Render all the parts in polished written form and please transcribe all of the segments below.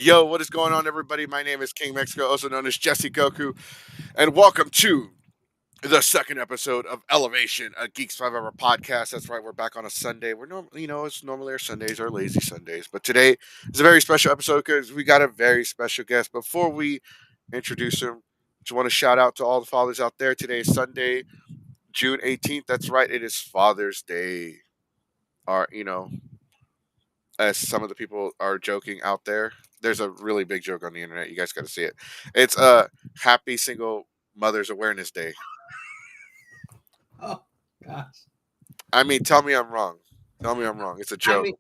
Yo, what is going on, everybody? My name is King Mexico, also known as Jesse Goku, and welcome to the second episode of Elevation, a Geeks 5 Hour podcast. That's right, we're back on a Sunday. We're normally, it's normally our Sundays, our lazy Sundays, but today is a very special episode because we got a very special guest. Before we introduce him, just want to shout out to all the fathers out there. Today is Sunday, June 18th. That's right, it is Father's Day. Our, as some of the people are joking out there. There's a really big joke on the internet. You guys got to see it. It's Happy Single Mothers Awareness Day. Oh gosh. I mean, tell me I'm wrong. Tell me I'm wrong. It's a I joke. mean,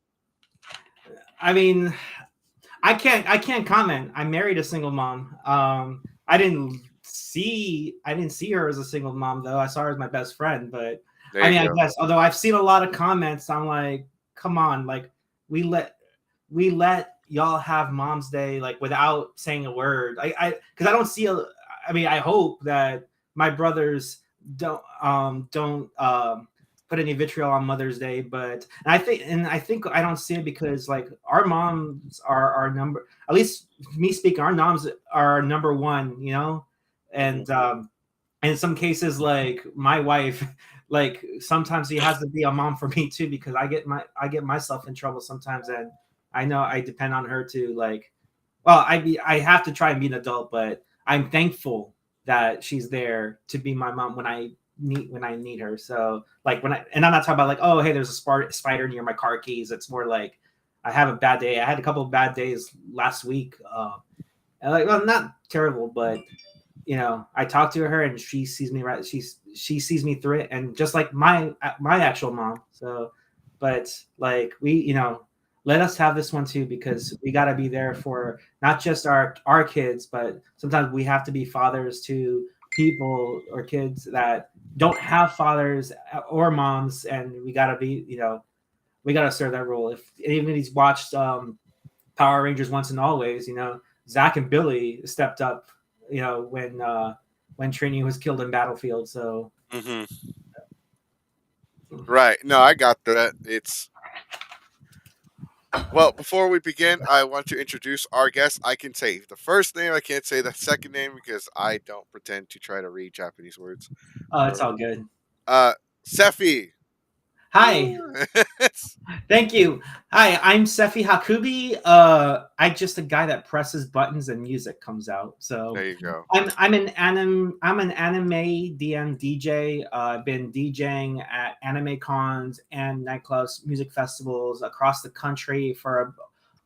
I mean, I can't comment. I married a single mom. I didn't see her as a single mom though. I saw her as my best friend. But There I you mean, I go. guess although I've seen a lot of comments, I'm like, come on, like we let we let y'all have Mom's Day like without saying a word. Because I don't see a. I mean, I hope that my brothers don't put any vitriol on Mother's Day, but and I think I don't see it because like our moms are our number. At least me speaking, our moms are number one, Mhm. and in some cases, like my wife, like sometimes she has to be a mom for me too because I get myself in trouble sometimes, and I know I depend on her to like. Well, I have to try and be an adult, but I'm thankful that she's there to be my mom when I need her. So like and I'm not talking about like, oh hey, there's a spider near my car keys. It's more like I have a bad day. I had a couple of bad days last week. And like, well, not terrible, but I talk to her and she sees me right. She sees me through it, and just like my actual mom. So, but like let us have this one too because we got to be there for not just our kids, but sometimes we have to be fathers to people or kids that don't have fathers or moms, and we got to be we got to serve that role. If even if he's watched Power Rangers once and always, Zach and Billy stepped up, when Trini was killed in Battlefield. So Mhm. Right. No, I got that. It's well. Before we begin, I want to introduce our guest. I can say the first name. I can't say the second name because I don't pretend to try to read Japanese words. it's Or all good. uh, Sephi. Hi, thank you. Hi, I'm Sephi Hakubi. I'm just a guy that presses buttons and music comes out. There So you go. I'm an anime DJ. I've been DJing at anime cons and nightclubs, music festivals across the country for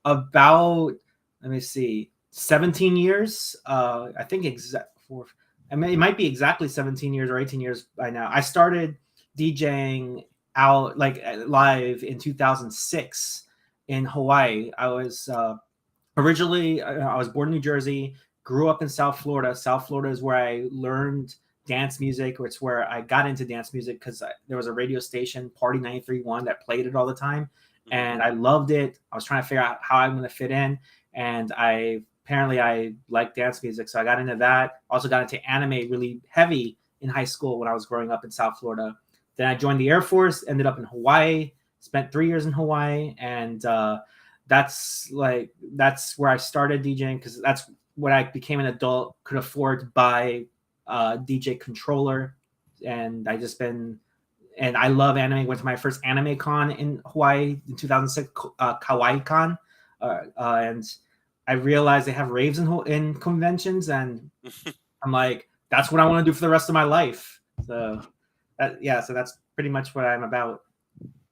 about, let me see, 17 years. I think for I mean it might be exactly 17 years or 18 years by now. I started DJing out like live in 2006 in Hawaii. I was originally I was born in New Jersey, grew up in South Florida. South Florida is where I learned dance music. It's where I got into dance music because there was a radio station, Party 93.1, that played it all the time, Mhm. and I loved it. I was trying to figure out how I'm going to fit in, and I like dance music, so I got into that. Also got into anime really heavy in high school when I was growing up in South Florida. Then I joined the Air Force, ended up in Hawaii, spent 3 years in Hawaii, and that's where I started DJing because that's when I became an adult, could afford to buy a DJ controller, and I love anime. Went to my first anime con in Hawaii in 2006, Kawaii Con, and I realized they have raves in conventions, and I'm like, that's what I want to do for the rest of my life. So so that's pretty much what I'm about.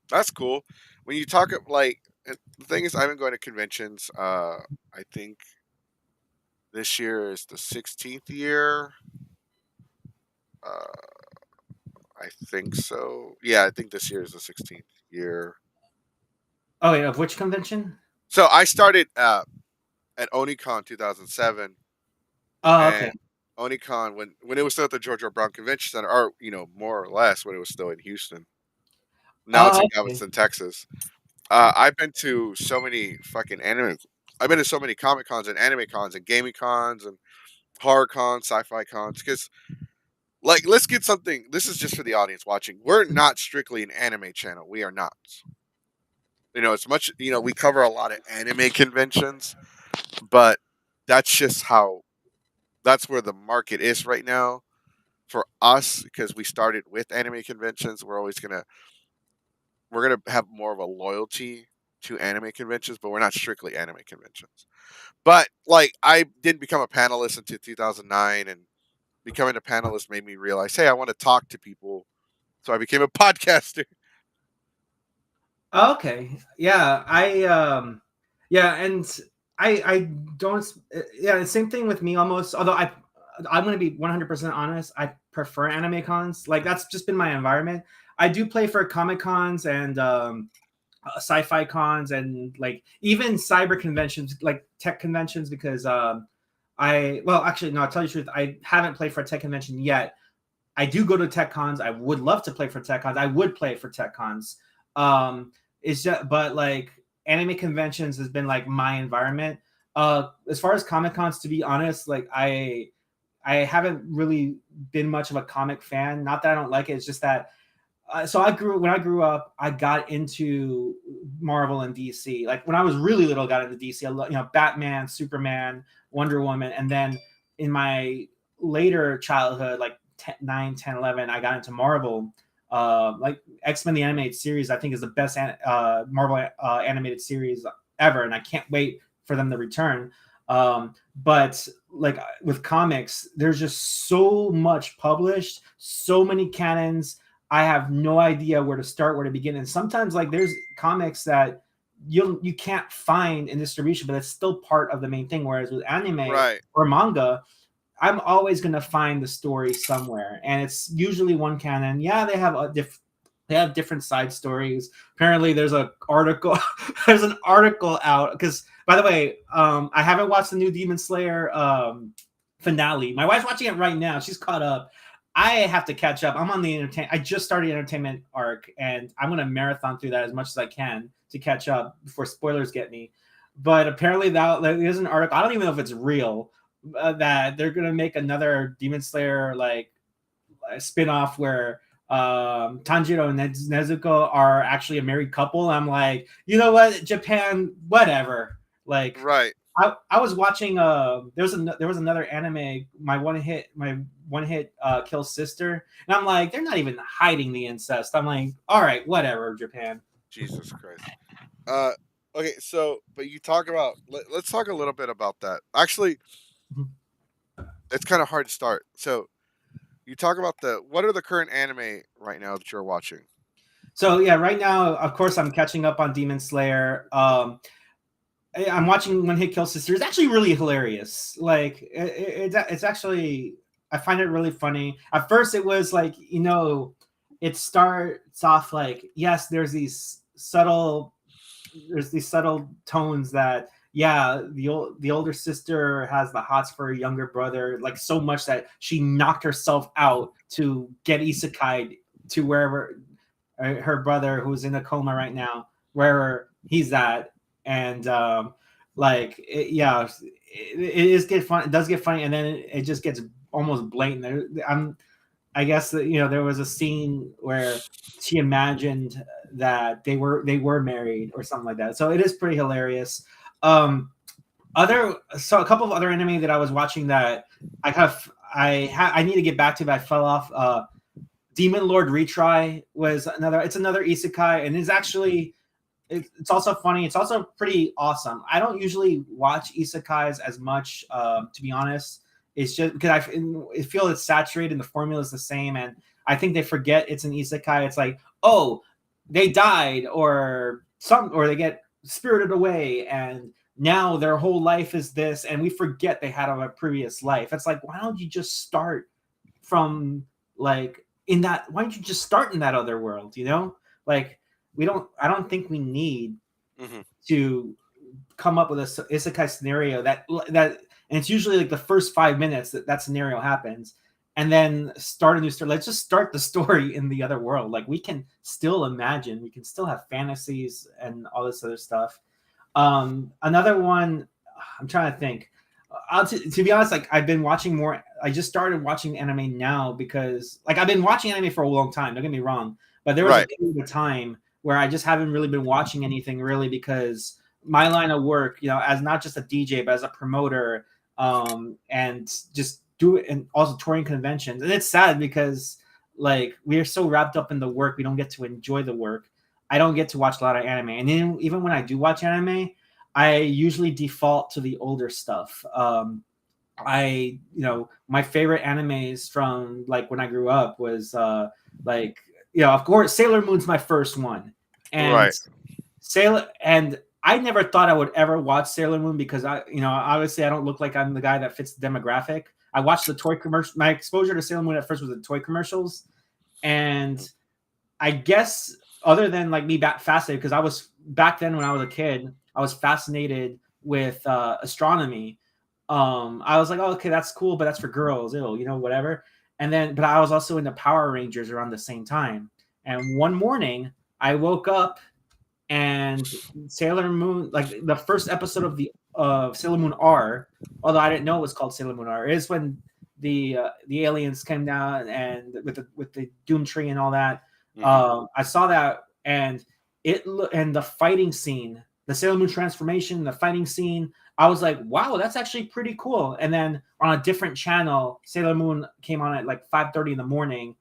That's cool. When you talk like the thing is, I've been going to conventions. I think this year is the 16th year. Uh, I think so. Yeah, I think this year is the 16th year. Oh, wait, of which convention? So I started at Onicon 2007, Oh, okay. and Onicon when it was still at the Georgia Brown Convention Center, or more or less when it was still in Houston. Now it's Oh, in okay. Galveston, Texas. I've been to so many fucking anime. I've been to so many comic cons and anime cons and gaming cons and horror cons, sci-fi cons. Because like, let's get something. This is just for the audience watching. We're not strictly an anime channel. We are not. It's much. We cover a lot of anime conventions, but that's just how that's where the market is right now for us because we started with anime conventions. We're gonna have more of a loyalty to anime conventions, but we're not strictly anime conventions. But like I didn't become a panelist until 2009, and becoming a panelist made me realize, hey, I want to talk to people, so I became a podcaster. Okay. Yeah. Yeah, and I don't yeah, the same thing with me almost. Although I'm going to be 100% honest, I prefer anime cons. Like that's just been my environment. I do play for comic cons and sci-fi cons and like even cyber conventions, like tech conventions because actually no, I'll tell you the truth, I haven't played for a tech convention yet. I do go to tech cons. I would love to play for tech cons. I would play for tech cons. Um, it's just, but like anime conventions has been like my environment. As far as comic cons, to be honest, like I haven't really been much of a comic fan. Not that I don't like it. It's just that. So when I grew up, I got into Marvel and DC. Like when I was really little, got into DC. Batman, Superman, Wonder Woman, and then in my later childhood, like 10, 9, 10, 11, I got into Marvel. Like X-Men the animated series, I think is the best Marvel animated series ever, and I can't wait for them to return. But like with comics, there's just so much published, so many canons. I have no idea where to start, where to begin. And sometimes like there's comics that you can't find in distribution, but it's still part of the main thing. Whereas with anime Right. or manga, I'm always gonna find the story somewhere, and it's usually one canon. Yeah, they have different side stories. Apparently, there's a article there's an article out because by the way, I haven't watched the new Demon Slayer finale. My wife's watching it right now. She's caught up. I have to catch up. I'm on the I just started the entertainment arc, and I'm gonna marathon through that as much as I can to catch up before spoilers get me. But apparently, there's an article. I don't even know if it's real that they're gonna make another Demon Slayer like spin-off where Tanjiro and Nezuko are actually a married couple. I'm like, you know what, Japan, whatever. Like, Right. I was watching there was another anime, my one hit kill sister, and I'm like, they're not even hiding the incest. I'm like, all right, whatever, Japan. Jesus Christ. Uh, okay, so but you talk about let's talk a little bit about that. Actually, it's kind of hard to start. So you talk about what are the current anime right now that you're watching? So yeah, right now, of course, I'm catching up on Demon Slayer. I'm watching One Hit Kill Sister. It's actually really hilarious. Like it's actually, I find it really funny. At first, it was like it starts off like, yes, there's these subtle tones that, yeah, the older sister has the hots for her younger brother, like so much that she knocked herself out to get isekai to wherever her brother, who's in a coma right now, wherever he's at. And yeah, it does get funny, and then it just gets almost blatant. I guess that there was a scene where she imagined that they were married or something like that. So it is pretty hilarious. Um, a couple of other anime that I was watching that I need to get back to, but I fell off. Demon Lord Retry was it's another isekai, and it's also funny. It's also pretty awesome. I don't usually watch isekais as much, to be honest. It's just because I feel it's saturated and the formula is the same, and I think they forget it's an isekai. It's like, oh, they died or they get spirited away, and now their whole life is this, and we forget they had a previous life. It's like, why don't you just start from like in that? Why don't you just start in that other world? Like I don't think we need Mm-hmm. to come up with a isekai scenario that and it's usually like the first 5 minutes that scenario happens, and then start a new story. Let's just start the story in the other world. Like we can still imagine, we can still have fantasies and all this other stuff. Another one, I'm trying to think. To be honest, like I've been watching more. I just started watching anime now because like I've been watching anime for a long time. Don't get me wrong, but there was a period of time where I just haven't really been watching anything really because my line of work, as not just a DJ, but as a promoter, and just do it, and also touring conventions. And it's sad because like we are so wrapped up in the work, we don't get to enjoy the work. I don't get to watch a lot of anime, and then even when I do watch anime, I usually default to the older stuff. My favorite animes from like when I grew up was like of course Sailor Moon's my first one, and Right. I never thought I would ever watch Sailor Moon because obviously I don't look like I'm the guy that fits the demographic. I watched the toy commercial. My exposure to Sailor Moon at first was the toy commercials, and I guess other than like me fascinated because I was back then when I was a kid, I was fascinated with astronomy. I was like, oh, okay, that's cool, but that's for girls, whatever. And then, but I was also into Power Rangers around the same time. And one morning, I woke up and Sailor Moon, like the first episode of Sailor Moon R, although I didn't know it was called Sailor Moon R, is when the aliens came down and with the Doom Tree and all that. Mhm. I saw that, and and the fighting scene, the Sailor Moon transformation, the fighting scene. I was like, wow, that's actually pretty cool. And then on a different channel, Sailor Moon came on at like 5:30 in the morning,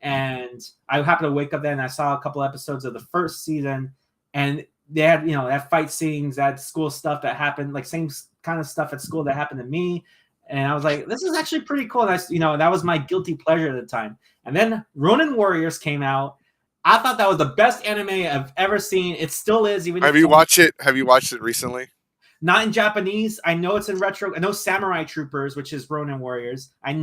and I happened to wake up then. And I saw a couple episodes of the first season, and they had that fight scenes, that school stuff that happened, like same kind of stuff at school that happened to me. And I was like, this is actually pretty cool. And that was my guilty pleasure at the time. And then Ronin Warriors came out. I thought that was the best anime I've ever seen. It still is, even if Have it's you only watched it? Have you watched it recently? not in Japanese. I know it's in retro. I know Samurai Troopers, which is Ronin Warriors. I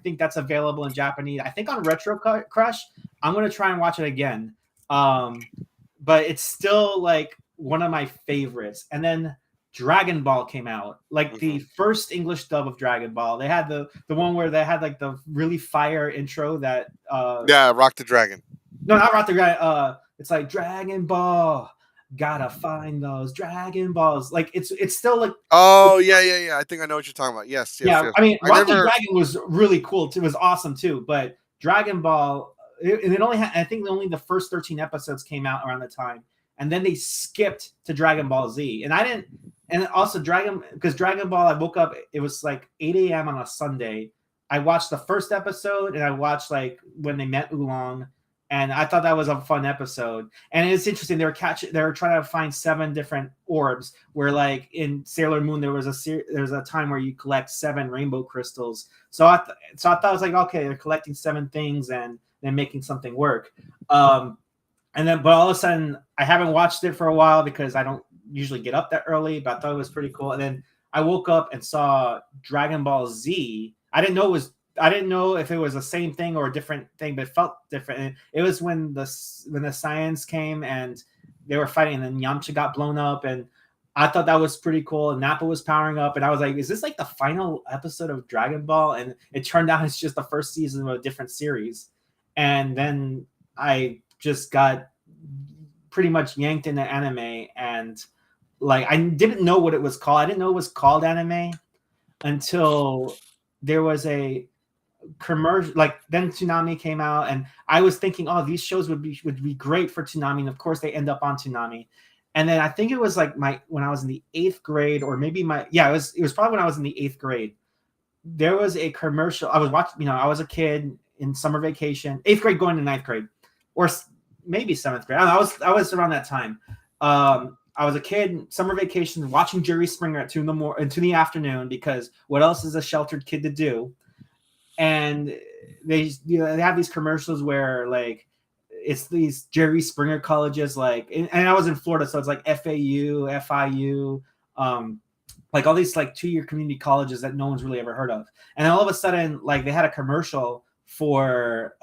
think that's available in Japanese. I think on Retro Crush. I'm gonna try and watch it again. But it's still like one of my favorites. And then Dragon Ball came out, like the Mhm. first English dub of Dragon Ball. They had the one where they had like the really fire intro that Yeah, Rock the Dragon. no, not Rock the Guy. It's like Dragon Ball. Gotta find those Dragon Balls. Like it's still like Oh yeah. I think I know what you're talking about. Yes, yes, yeah. yes. I mean, I Rock the never. Dragon was really cool too. It was awesome too. But Dragon Ball, it only had, I think only the first 13 episodes came out around the time, and then they skipped to Dragon Ball Z. And I didn't. And also because Dragon Ball, I woke up. It was like 8 a.m. on a Sunday. I watched the first episode, and I watched like when they met Oolong, and I thought that was a fun episode. And it's interesting. They were trying to find 7 different orbs. Where like in Sailor Moon, there was a time where you collect 7 rainbow crystals. So I thought I was like, okay, they're collecting 7 things and they're making something work. But all of a sudden, I haven't watched it for a while because I don't usually get up that early. But I thought it was pretty cool. And then I woke up and saw Dragon Ball Z. I didn't know if it was the same thing or a different thing, but it felt different. And it was when the Saiyans came and they were fighting, and then Yamcha got blown up, and I thought that was pretty cool. And Nappa was powering up, and I was like, "Is this like the final episode of Dragon Ball?" And it turned out it's just the first season of a different series. And then I just got pretty much yanked into anime, and like I didn't know what it was called. I didn't know it was called anime until there was a commercial. Like then Toonami came out, and I was thinking, oh, these shows would be great for Toonami. And of course, they end up on Toonami. And then I think it was like when I was in the 8th grade, or maybe it was probably when I was in the 8th grade. There was a commercial. I was watching. I was a kid in summer vacation, 8th grade going to 9th grade, or maybe 7th grade. I don't know, I was around that time. I was a kid, summer vacation, watching Jerry Springer at 2 in the afternoon, because what else is a sheltered kid to do? And they have these commercials where like it's these Jerry Springer colleges, like, and I was in Florida, so it's like FAU, FIU, like all these like 2-year community colleges that no one's really ever heard of. And all of a sudden, like they had a commercial for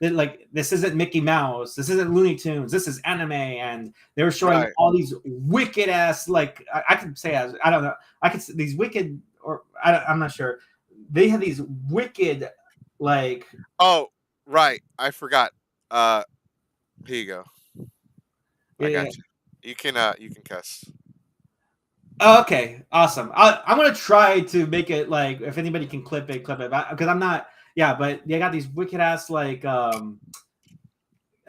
like, this isn't Mickey Mouse, this isn't Looney Tunes, this is anime. And they were showing Right. all these wicked ass, like I could say, I don't know, I could say these wicked, or I'm not sure. They had these wicked, like, Oh, right. I forgot. Here you go. I yeah. got you. You can cuss. Oh, okay, awesome. I'm gonna try to make it like, if anybody can clip it, because I'm not. Yeah, but they got these wicked ass like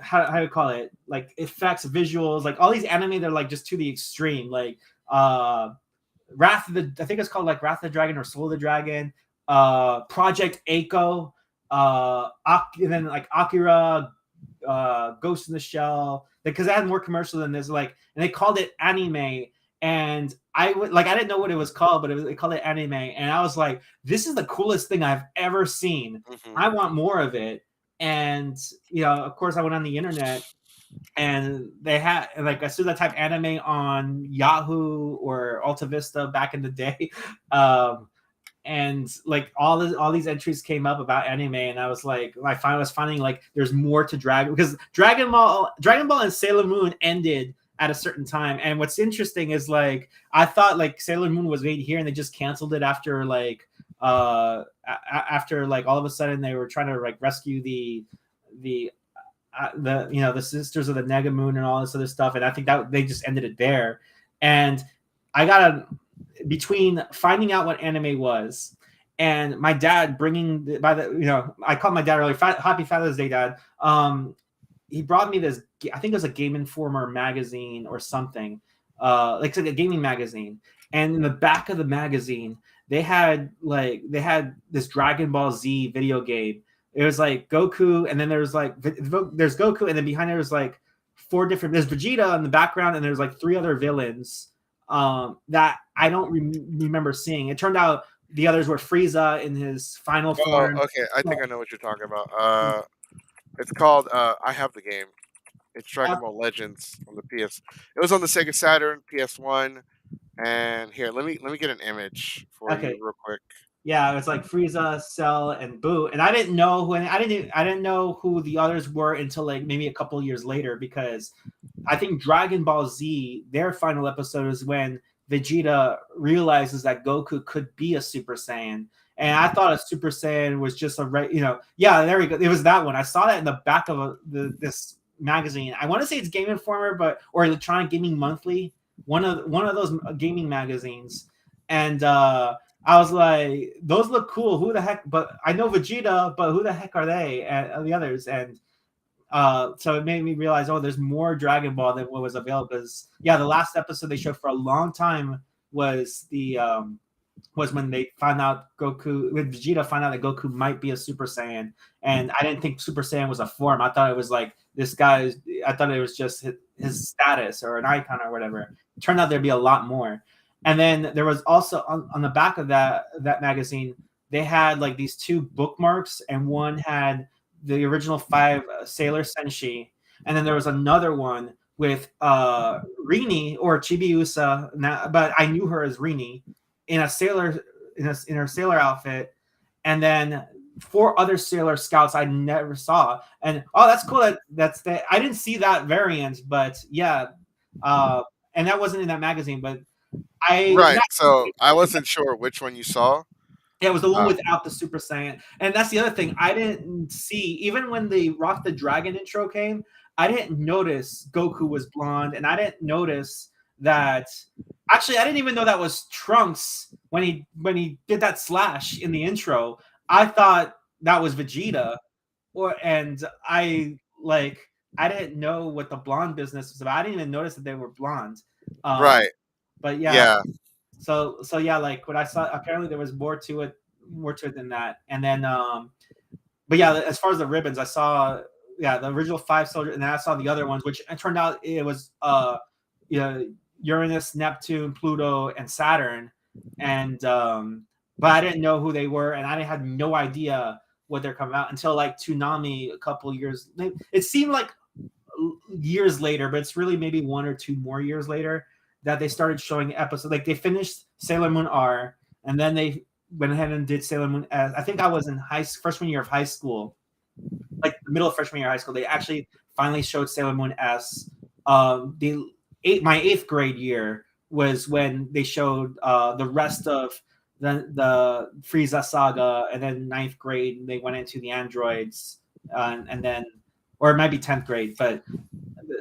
how do you call it, like effects, visuals, like all these anime, they're like just to the extreme, like Wrath of the, I think it's called like Wrath of the Dragon or Soul of the Dragon, Project Echo, and then like Akira, Ghost in the Shell, because it had more commercial than this, like, and they called it anime. And I would like, I didn't know what it was called, but they called it anime, and I was like, this is the coolest thing I've ever seen. Mm-hmm. I want more of it. And of course, I went on the internet, and they had, like, as soon as I typed anime on Yahoo or Alta Vista back in the day, um, and like all these entries came up about anime, and I was like, I was finding like there's more to Dragon, because Dragon Ball and Sailor Moon ended at a certain time. And what's interesting is, like, I thought like Sailor Moon was made here, and they just canceled it after like after like all of a sudden they were trying to like rescue the the Sisters of the Negamoon and all this other stuff, and I think that they just ended it there. And I got between finding out what anime was and my dad bringing I called my dad earlier, Happy Father's Day, Dad. He brought me this, I think it was a Game Informer magazine or something, like a gaming magazine. And in the back of the magazine, they had this Dragon Ball Z video game. It was like Goku, and then there's Goku, and then behind there was like there's Vegeta in the background, and there's like 3 other villains that I don't remember seeing. It turned out the others were Frieza in his final form. Okay, I think I know what you're talking about. It's called I have the game. It's Dragon Ball Legends on the PS. It was on the Sega Saturn, PS1, and here, let me get an image for you real quick. Yeah, it was like Frieza, Cell, and Boo, and I didn't know I didn't know who the others were until like maybe a couple years later, because I think Dragon Ball Z, their final episode is when Vegeta realizes that Goku could be a Super Saiyan. And I thought a Super Saiyan was just yeah, there we go. It was that one. I saw that in the back of this magazine. I want to say it's Game Informer, or Electronic Gaming Monthly, one of those gaming magazines. And I was like, those look cool. Who the heck? But I know Vegeta, but who the heck are they and the others? And so it made me realize, there's more Dragon Ball than what was available. Because the last episode they showed for a long time was was when they found out when Vegeta found out that Goku might be a Super Saiyan. And I didn't think Super Saiyan was a form. I thought it was like this guy's. I thought it was just his status or an icon or whatever. It turned out there'd be a lot more. And then there was also on the back of that magazine, they had like these 2 bookmarks, and one had the original 5 Sailor Senshi, and then there was another one with Rini, or Chibiusa, but I knew her as Rini, in her sailor outfit, and then 4 other Sailor Scouts I never saw. And that's cool. I didn't see that variant, but and that wasn't in that magazine, but So I wasn't sure which one you saw. Yeah, it was the one without the Super Saiyan. And that's the other thing. I didn't see, even when the Rock the Dragon intro came, I didn't notice Goku was blonde, and I didn't notice that. Actually, I didn't even know that was Trunks when he did that slash in the intro. I thought that was Vegeta, and I didn't know what the blonde business was about. I didn't even notice that they were blonde. Right. But yeah. So yeah, like what I saw, apparently there was more to it than that. And then but yeah, as far as the ribbons, I saw the original 5 soldiers, and then I saw the other ones, which it turned out it was Uranus, Neptune, Pluto, and Saturn. And but I didn't know who they were, and I had no idea what they're coming out until like Toonami a couple years. It seemed like years later, but it's really maybe 1 or 2 more years later that they started showing episodes. Like they finished Sailor Moon R, and then they went ahead and did Sailor Moon S. I think I was in freshman year of high school, like the middle of freshman year of high school. They actually finally showed Sailor Moon S. My 8th grade year was when they showed the rest of the Frieza saga, and then 9th grade they went into the androids, and then, or it might be 10th grade, but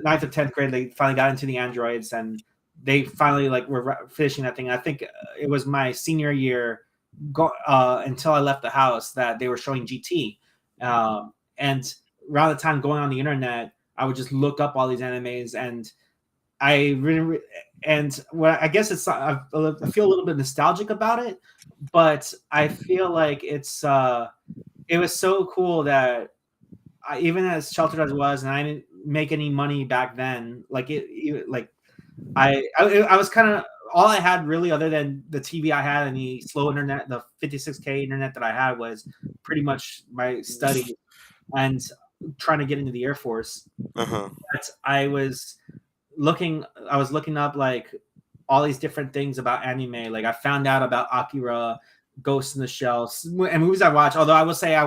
9th or 10th grade they finally got into the androids, and they finally were finishing that thing. I think it was my senior year until I left the house that they were showing GT. And around the time going on the internet, I would just look up all these animes, and I really and well, I guess it's I feel a little bit nostalgic about it, but I feel like it was so cool that even as sheltered as it was, and I didn't make any money back then. Like like I was kind of all I had really, other than the TV I had and the slow internet, the 56K internet that I had, was pretty much my study and trying to get into the Air Force. Uh-huh. But I was looking up like all these different things about anime. Like I found out about Akira, Ghost in the Shell, and movies I watched. Although I will say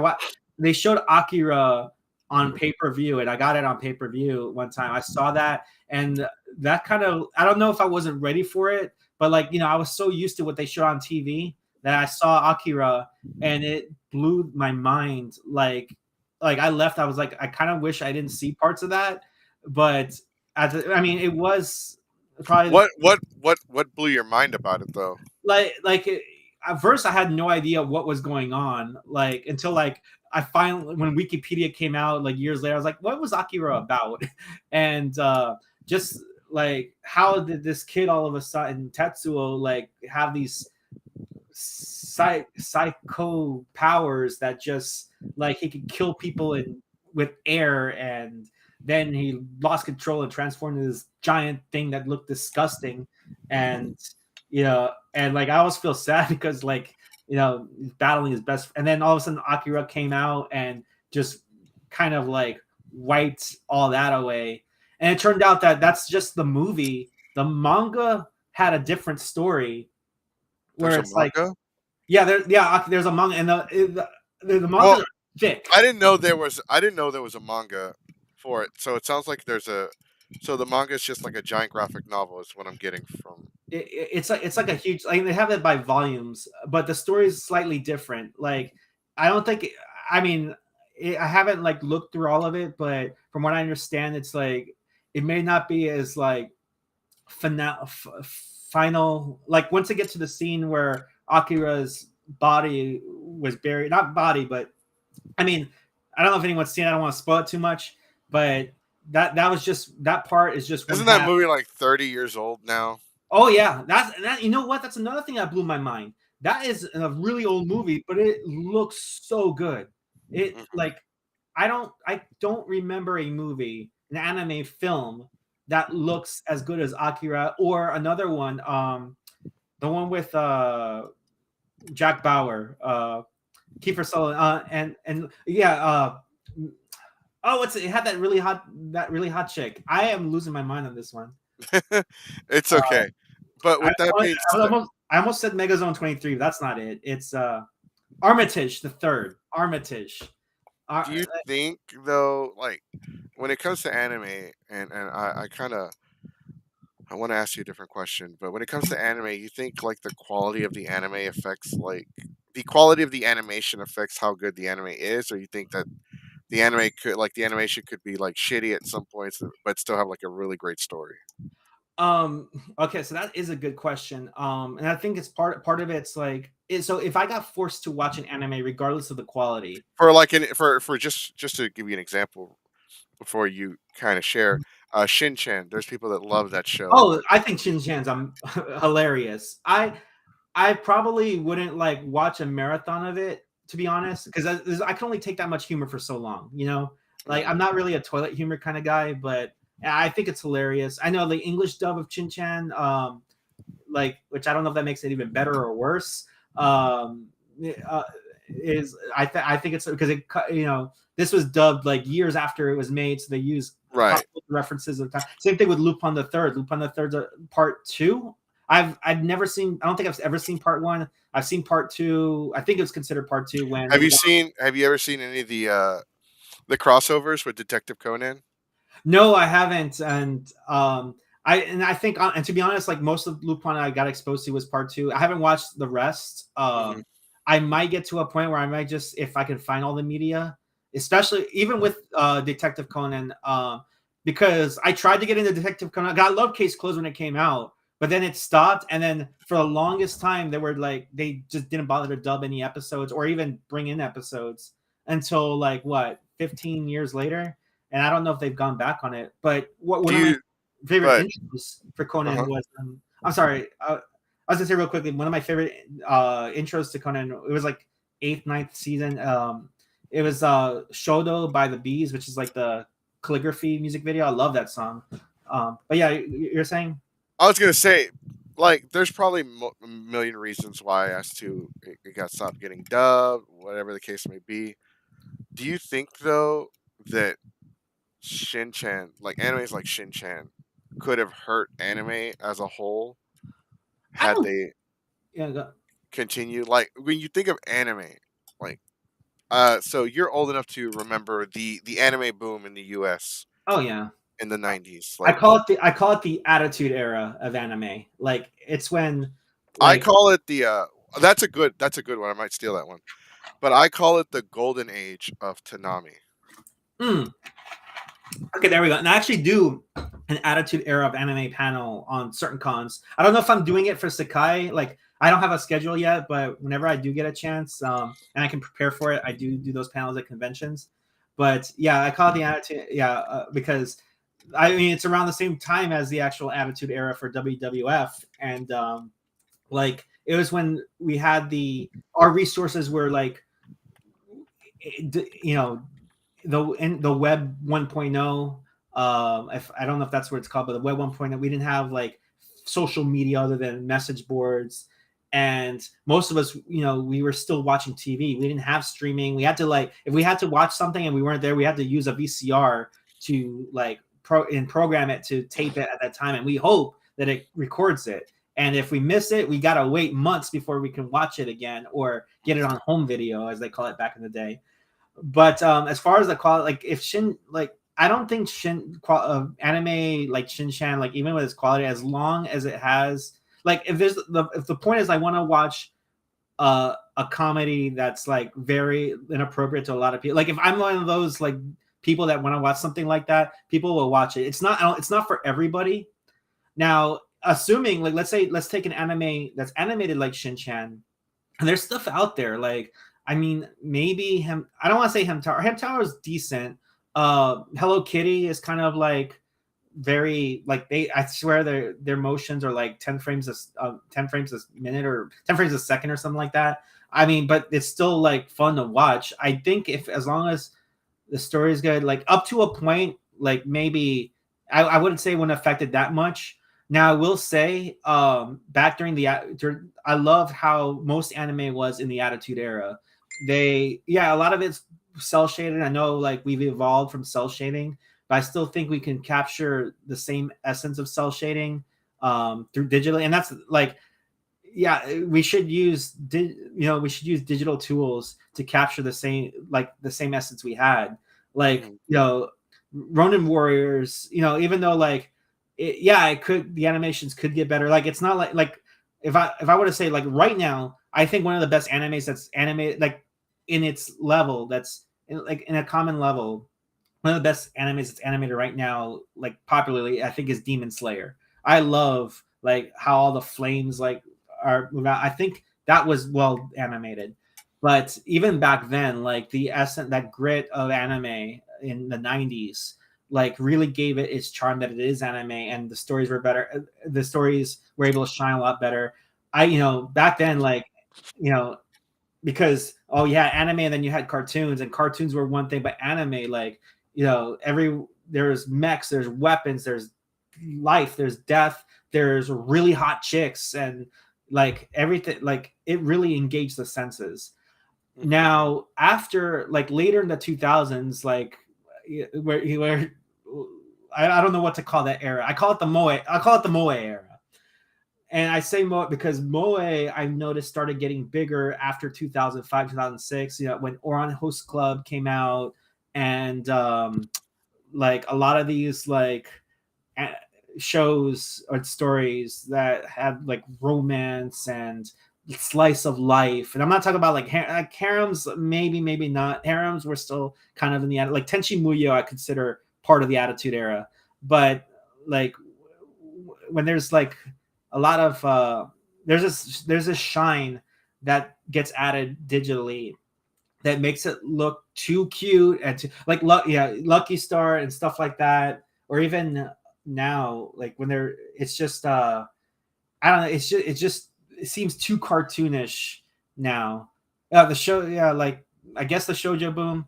they showed Akira on pay-per-view, and I got it on pay-per-view one time. I saw that, and that kind of, I don't know if I wasn't ready for it, but like, I was so used to what they showed on TV that I saw Akira and it blew my mind. Like I left, I was like, I kind of wish I didn't see parts of that, but it was probably what blew your mind about it though? At first I had no idea what was going on, like until like I finally, when Wikipedia came out like years later, I was like, what was Akira about? And just like, how did this kid all of a sudden, Tetsuo, like have these psycho powers that just like he could kill people with air, and then he lost control and transformed into this giant thing that looked disgusting. And and like I always feel sad because like he's battling his best, and then all of a sudden Akira came out and just kind of like wiped all that away. And it turned out that that's just the movie. The manga had a different story where There's it's a manga? like, there's a manga, and the manga Well, are thick. I didn't know there was a manga for it. So it sounds like so the manga is just like a giant graphic novel is what I'm getting from. It's like a huge, like they have it by volumes, but the story is slightly different. Like I don't think I mean I haven't like looked through all of it, but from what I understand, it's like it may not be as like final, like once it gets to the scene where Akira's body was buried, not body, but I mean, I don't know if anyone's seen it, I don't want to spoil it too much, but that was just, that part is just one Isn't that half. movie like 30 years old now? Oh yeah, that. You know what? That's another thing that blew my mind. That is a really old movie, but it looks so good. It Mhm. like I don't remember a movie, an anime film that looks as good as Akira, or another one, the one with Jack Bauer, Kiefer Sutherland, and yeah, it had that really hot chick. I am losing my mind on this one. It's okay. But I, with that being said, I almost said Megazone 23, but that's not it. It's Armitage the Third. Armitage. do you think though, like when it comes to anime, and I kind of I want to ask you a different question, but when it comes to anime, you think like the quality of the anime affects like the quality of the animation affects how good the anime is, or you think that the animation could be like shitty at some points, but still have like a really great story? Okay, so that is a good question. And I think it's part of it's like so if I got forced to watch an anime regardless of the quality. For like for just to give you an example before you kind of share, Shin Chan. There's people that love that show. Oh, I think Shin Chan's hilarious. I probably wouldn't like watch a marathon of it, to be honest, because I can only take that much humor for so long. Like I'm Mhm. not really a toilet humor kind of guy, but I think it's hilarious. I know the English dub of Chin Chan, like, which I don't know if that makes it even better or worse. Um, uh, I think it's because this was dubbed like years after it was made, so they use Right. references of time. Same thing with Lupin the Third. Lupin the Third's part two. I've never seen. I don't think I've ever seen part one. I've seen part two. I think it was considered part two when it was. Have you ever seen any of the crossovers with Detective Conan? No, I haven't, and I think, and to be honest, like most of Lupin I got exposed to was part two. I haven't watched the rest. Hmm. I might get to a point where I might just, if I can find all the media, especially even with Detective Conan, because I tried to get into Detective Conan. I love Case Closed when it came out, but then it stopped, and then for the longest time they were like they just didn't bother to dub any episodes or even bring in episodes until like what 15 years later. and I don't know if they've gone back on it. But one Do of my you? favorite But intros for Conan uh-huh. was I'm sorry, I was gonna say real quickly, one of my favorite intros to Conan, it was like eighth, ninth season. It was Shodo by the Bees, which is like the calligraphy music video. I love that song. But yeah, you're saying? I was gonna say, like, there's probably a million reasons why as to it got stopped getting dubbed, whatever the case may be. Do you think though that Shin-chan, like animes like Shin-chan, could have hurt anime as a whole I had don't. they Yeah. continued? Like when you think of anime, like so you're old enough to remember the anime boom in the U.S. Oh yeah. in the '90s. I Like call it the attitude era of anime. Like it's when I like call it the that's a good one. I might steal that one, but I call it the golden age of Tanami. mm, okay, there we go. And I actually do an attitude era of anime panel on certain cons. I don't know if I'm doing it for Sakai. Like I don't have a schedule yet, but whenever I do get a chance, and I can prepare for it, I do those panels at conventions. But yeah, I call it the attitude. Yeah, because I mean it's around the same time as the actual attitude era for WWF, and like it was when we had our resources were like, you know, the web 1.0. If I don't know if that's what it's called, but the web 1.0, we didn't have like social media other than message boards, and most of us, we were still watching TV. We didn't have streaming. We had to, like, if we had to watch something and we weren't there, we had to use a VCR to like program it to tape it at that time, and we hope that it records it. And if we miss it, we gotta wait months before we can watch it again or get it on home video, as they call it back in the day. But as far as the quality, like if I don't think anime like Shin-chan, like even with its quality, as long as it has, like, if the point is I want to watch a comedy that's like very inappropriate to a lot of people. Like if I'm one of those like people that want to watch something like that, people will watch it. It's not for everybody. Now, assuming, like, let's take an anime that's animated like Shin-chan, and there's stuff out there, like, I mean, maybe him. I don't want to say Hamtaro. Hamtaro is decent. Hello Kitty is kind of like very, like, I swear their motions are like 10 frames a minute or 10 frames a second or something like that. I mean, but it's still like fun to watch. I think if as long as the story is good, like up to a point, like maybe I wouldn't say it wouldn't affect it that much. Now I will say, back I love how most anime was in the Attitude Era. A lot of it's cell shaded. I know, like, we've evolved from cell shading, but I still think we can capture the same essence of cell shading through digitally, and that's like, yeah, we should use digital tools to capture the same essence we had. Like, Mhm. Ronin Warriors, even though, like, the animations could get better. Like, it's not like if I were to say, like, right now, I think one of the best animes that's animated, like, in its level, that's in a common level, one of the best animes that's animated right now, like, popularly, I think, is Demon Slayer. I love, like, how all the flames, like, are moving out. I think that was well animated. But even back then, like, the essence, that grit of anime in the 90s, like, really gave it its charm that it is anime, and the stories were better. The stories were able to shine a lot better. Back then, like, you know, because, oh yeah, anime, and then you had cartoons, and cartoons were one thing, but anime, like, there's mechs, there's weapons, there's life, there's death, there's really hot chicks, and like everything, like, it really engaged the senses. Mhm. Now, after, like, later in the 2000s, like, where I don't know what to call that era. I call it the Moe era. And I say Moe because Moe, I've noticed, started getting bigger after 2005, 2006, when Oran Host Club came out, and like a lot of these, like, shows or stories that had, like, romance and slice of life. And I'm not talking about like, harems, maybe not. Harems were still kind of in the, like, Tenchi Muyo I consider part of the Attitude Era. But, like, when there's like a lot of there's this shine that gets added digitally, that makes it look too cute and too, like Lucky Star and stuff like that, or even now, like when they're, it's just I don't know, it seems too cartoonish now. The show, yeah, like I guess the shoujo boom.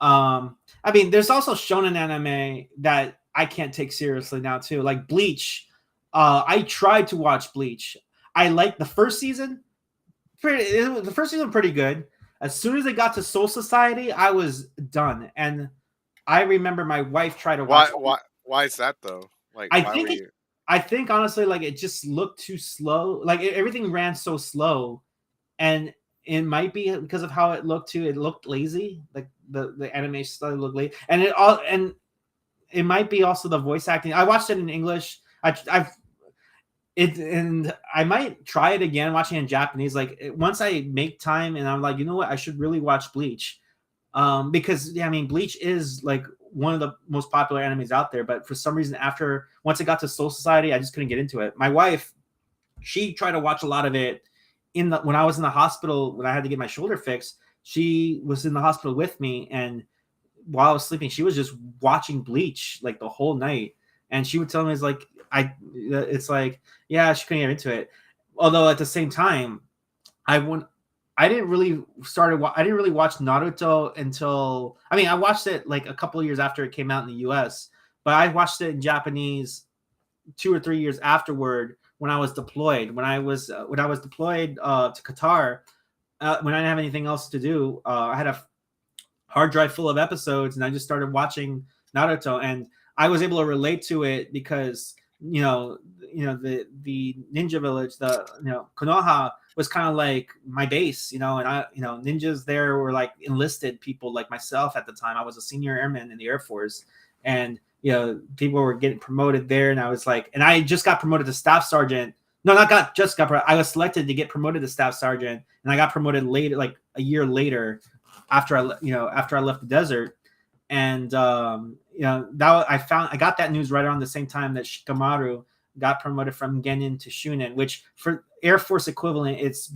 I mean, there's also shonen anime that I can't take seriously now too, like Bleach. I tried to watch Bleach. I liked the first season. The first season pretty good. As soon as it got to Soul Society, I was done. And I remember my wife tried to watch. Why is that though? Like, I why were think it. you? I think honestly, like it just looked too slow. Like everything ran so slow, and it might be because of how it looked too. It looked lazy. Like the animation style looked lazy, and it might be also the voice acting. I watched it in English. I've it, and I might try it again watching it in Japanese. Like once I make time, and I'm like, you know what, I should really watch Bleach. Because yeah, I mean, Bleach is like one of the most popular animes out there, but for some reason, after once it got to Soul Society, I just couldn't get into it. My wife, she tried to watch a lot of it when I was in the hospital when I had to get my shoulder fixed. She was in the hospital with me, and while I was sleeping, she was just watching Bleach like the whole night, and she would tell me it's like yeah, she couldn't get into it. Although at the same time, I wouldn't I didn't really I didn't really watch Naruto until, I mean, I watched it like a couple of years after it came out in the US, but I watched it in Japanese 2 or 3 years afterward when I was deployed. When I was deployed to Qatar, when I didn't have anything else to do, I had a hard drive full of episodes, and I just started watching Naruto, and I was able to relate to it because the ninja village, Konoha was kind of like my base, and ninjas there were like enlisted people like myself at the time. I was a senior airman in the Air Force, and people were getting promoted there, and I was like, and I just got promoted to staff sergeant. No, not got just got. I was selected to get promoted to staff sergeant, and I got promoted later, like a year later, after I left the desert. And that I got that news right around the same time that Shikamaru got promoted from Genin to Shunin, which for Air Force equivalent, it's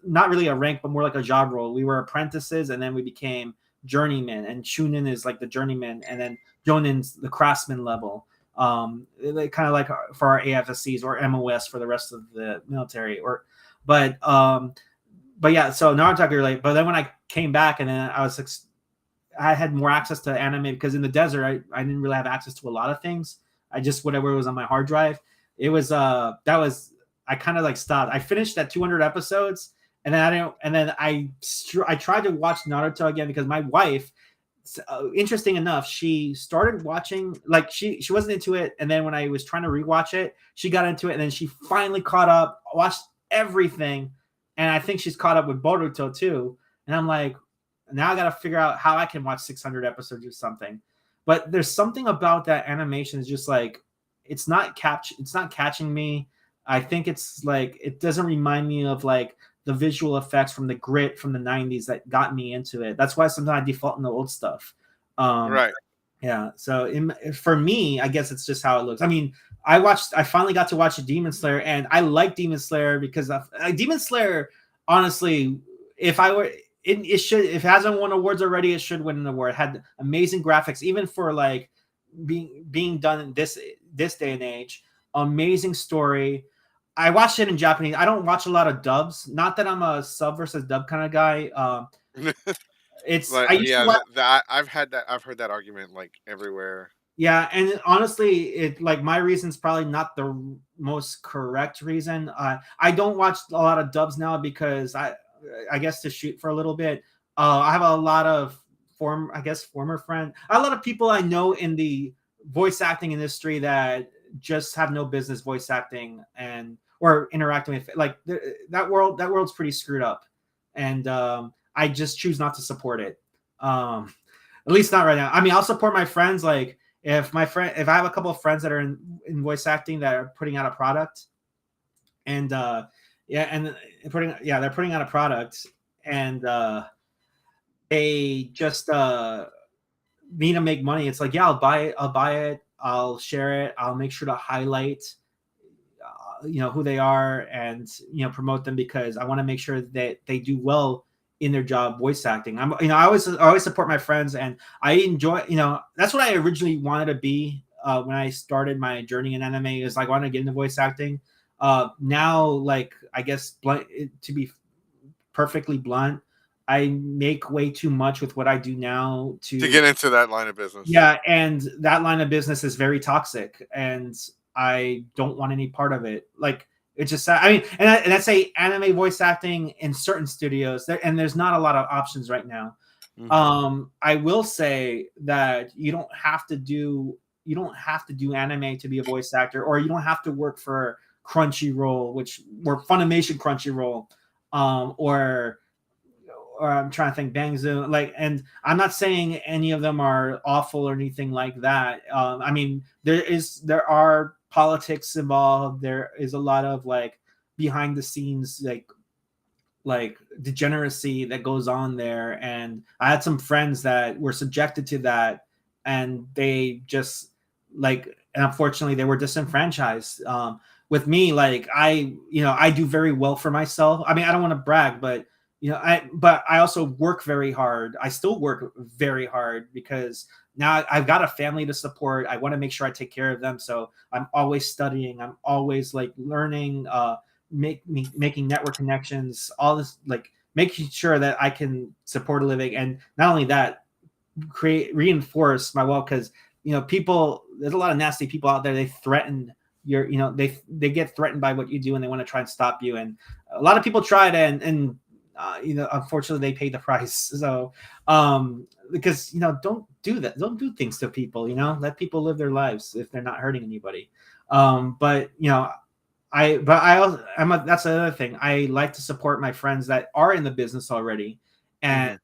not really a rank, but more like a job role. We were apprentices, and then we became journeymen, and Shunin is like the journeyman, and then Jonin's the craftsman level. Kind of like for our AFSCs or MOS for the rest of the military, but yeah. So Naruto relate. But then when I came back, and then I had more access to anime because in the desert I didn't really have access to a lot of things. I just whatever was on my hard drive. It was I kind of like stopped. I finished that 200 episodes, and then I tried to watch Naruto again because my wife, interesting enough, she started watching, like she wasn't into it, and then when I was trying to rewatch it, she got into it, and then she finally caught up, watched everything, and I think she's caught up with Boruto too. And I'm like, now I got to figure out how I can watch 600 episodes or something. But there's something about that animation is just like it's not catching me. I think it's like it doesn't remind me of like the visual effects from the Grit from the 90s that got me into it. That's why sometimes I default in the old stuff. Right. Yeah. So for me, I guess it's just how it looks. I mean, I finally got to watch Demon Slayer, and I like Demon Slayer because of Demon Slayer. Honestly, if it hasn't won awards already, it should win an award. It had amazing graphics, even for like being done in this day and age. Amazing story. I watched it in Japanese. I don't watch a lot of dubs. Not that I'm a sub versus dub kind of guy. It's Like, I used to watch. I've heard that argument like everywhere. Yeah, and honestly, it like my reason's probably not the most correct reason. I don't watch a lot of dubs now because I guess to shoot for a little bit. I have a lot of former friend, a lot of people I know in the voice acting industry that just have no business voice acting or interacting with like that world's pretty screwed up, and I just choose not to support it. At least not right now. I mean, I'll support my friends. Like if I have a couple of friends that are in voice acting that are putting out a product, and they're putting out a product, and they just need to make money. It's like, yeah, I'll buy it, I'll share it, I'll make sure to highlight who they are, and promote them because I want to make sure that they do well in their job voice acting. I always support my friends, and I enjoy, that's what I originally wanted to be when I started my journey in anime, is like I wanted to get into voice acting. Now, like, I guess to be perfectly blunt, I make way too much with what I do now to get into that line of business. Yeah, and that line of business is very toxic, and I don't want any part of it. Like, it's just, I mean, and I say anime voice acting in certain studios, and there's not a lot of options right now. I will say that you don't have to do anime to be a voice actor, or you don't have to work for Crunchyroll, or Funimation Crunchyroll, or I'm trying to think, Bang Zoom, like, and I'm not saying any of them are awful or anything like that. I mean, there are politics involved. There is a lot of like behind the scenes, like degeneracy that goes on there. And I had some friends that were subjected to that, and they just and unfortunately they were disenfranchised. With me, like, I do very well for myself. I mean, I don't want to brag, but but I also work very hard. I still work very hard because now I've got a family to support. I want to make sure I take care of them. So I'm always studying. I'm always like learning, making network connections, all this, like making sure that I can support a living. And not only that, reinforce my wealth, because there's a lot of nasty people out there. They threaten they get threatened by what you do, and they want to try and stop you. And a lot of people tried, and unfortunately they pay the price. So because don't do that, don't do things to people. Let people live their lives if they're not hurting anybody. But that's another thing. I like to support my friends that are in the business already. And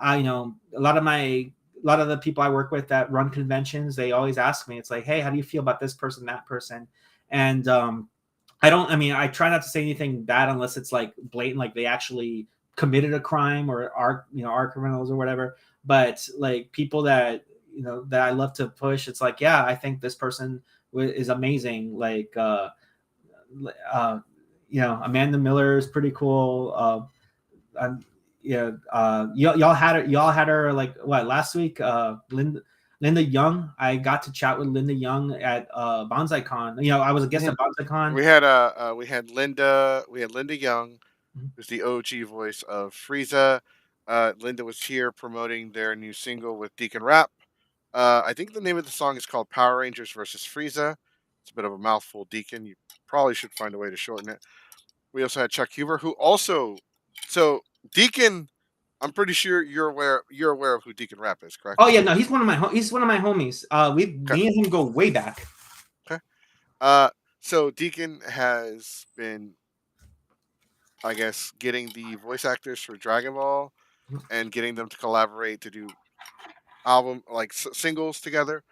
a lot of the people I work with that run conventions, they always ask me, it's like, hey, how do you feel about this person, that person? And I try not to say anything bad unless it's like blatant, like they actually committed a crime or are criminals or whatever. But like people that that I love to push, it's like, yeah, I think this person is amazing. Like Amanda Miller is pretty cool. Y'all had her like what, last week? Linda Young. I got to chat with Linda Young at BonsaiCon. I was a guest at BonsaiCon. We had Linda Young, who's the OG voice of Frieza. Linda was here promoting their new single with Deacon Rap. I think the name of the song is called Power Rangers versus Frieza. It's a bit of a mouthful, Deacon. You probably should find a way to shorten it. We also had Chuck Huber, who also, so Deacon. I'm pretty sure you're aware of who Deacon Rap is, correct? Oh yeah, no, he's one of my homies. Me and him go way back. Okay. So Deacon has been, I guess, getting the voice actors for Dragon Ball and getting them to collaborate to do album like singles together.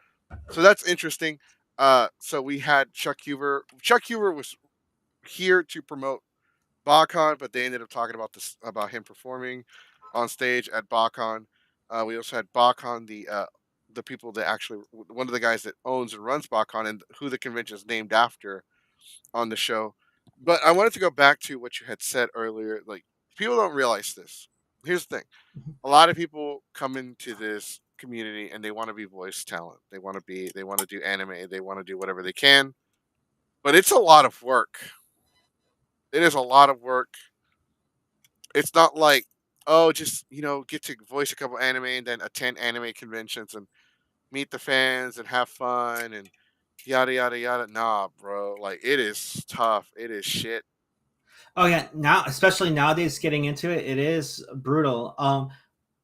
So that's interesting. So we had Chuck Huber. Chuck Huber was here to promote BaCon, but they ended up talking about him performing on stage at BaCon. We also had BaCon, the people that actually, one of the guys that owns and runs BaCon and who the convention is named after, on the show. But I wanted to go back to what you had said earlier. Like, people don't realize this. Here's the thing: a lot of people come into this community and they want to be voice talent. They want to do anime. They want to do whatever they can. But it's a lot of work. It is a lot of work. It's not like, oh, just get to voice a couple anime and then attend anime conventions and meet the fans and have fun and yada yada yada. Nah, bro. Like, it is tough. It is shit. Oh yeah, now especially nowadays, getting into it, it is brutal.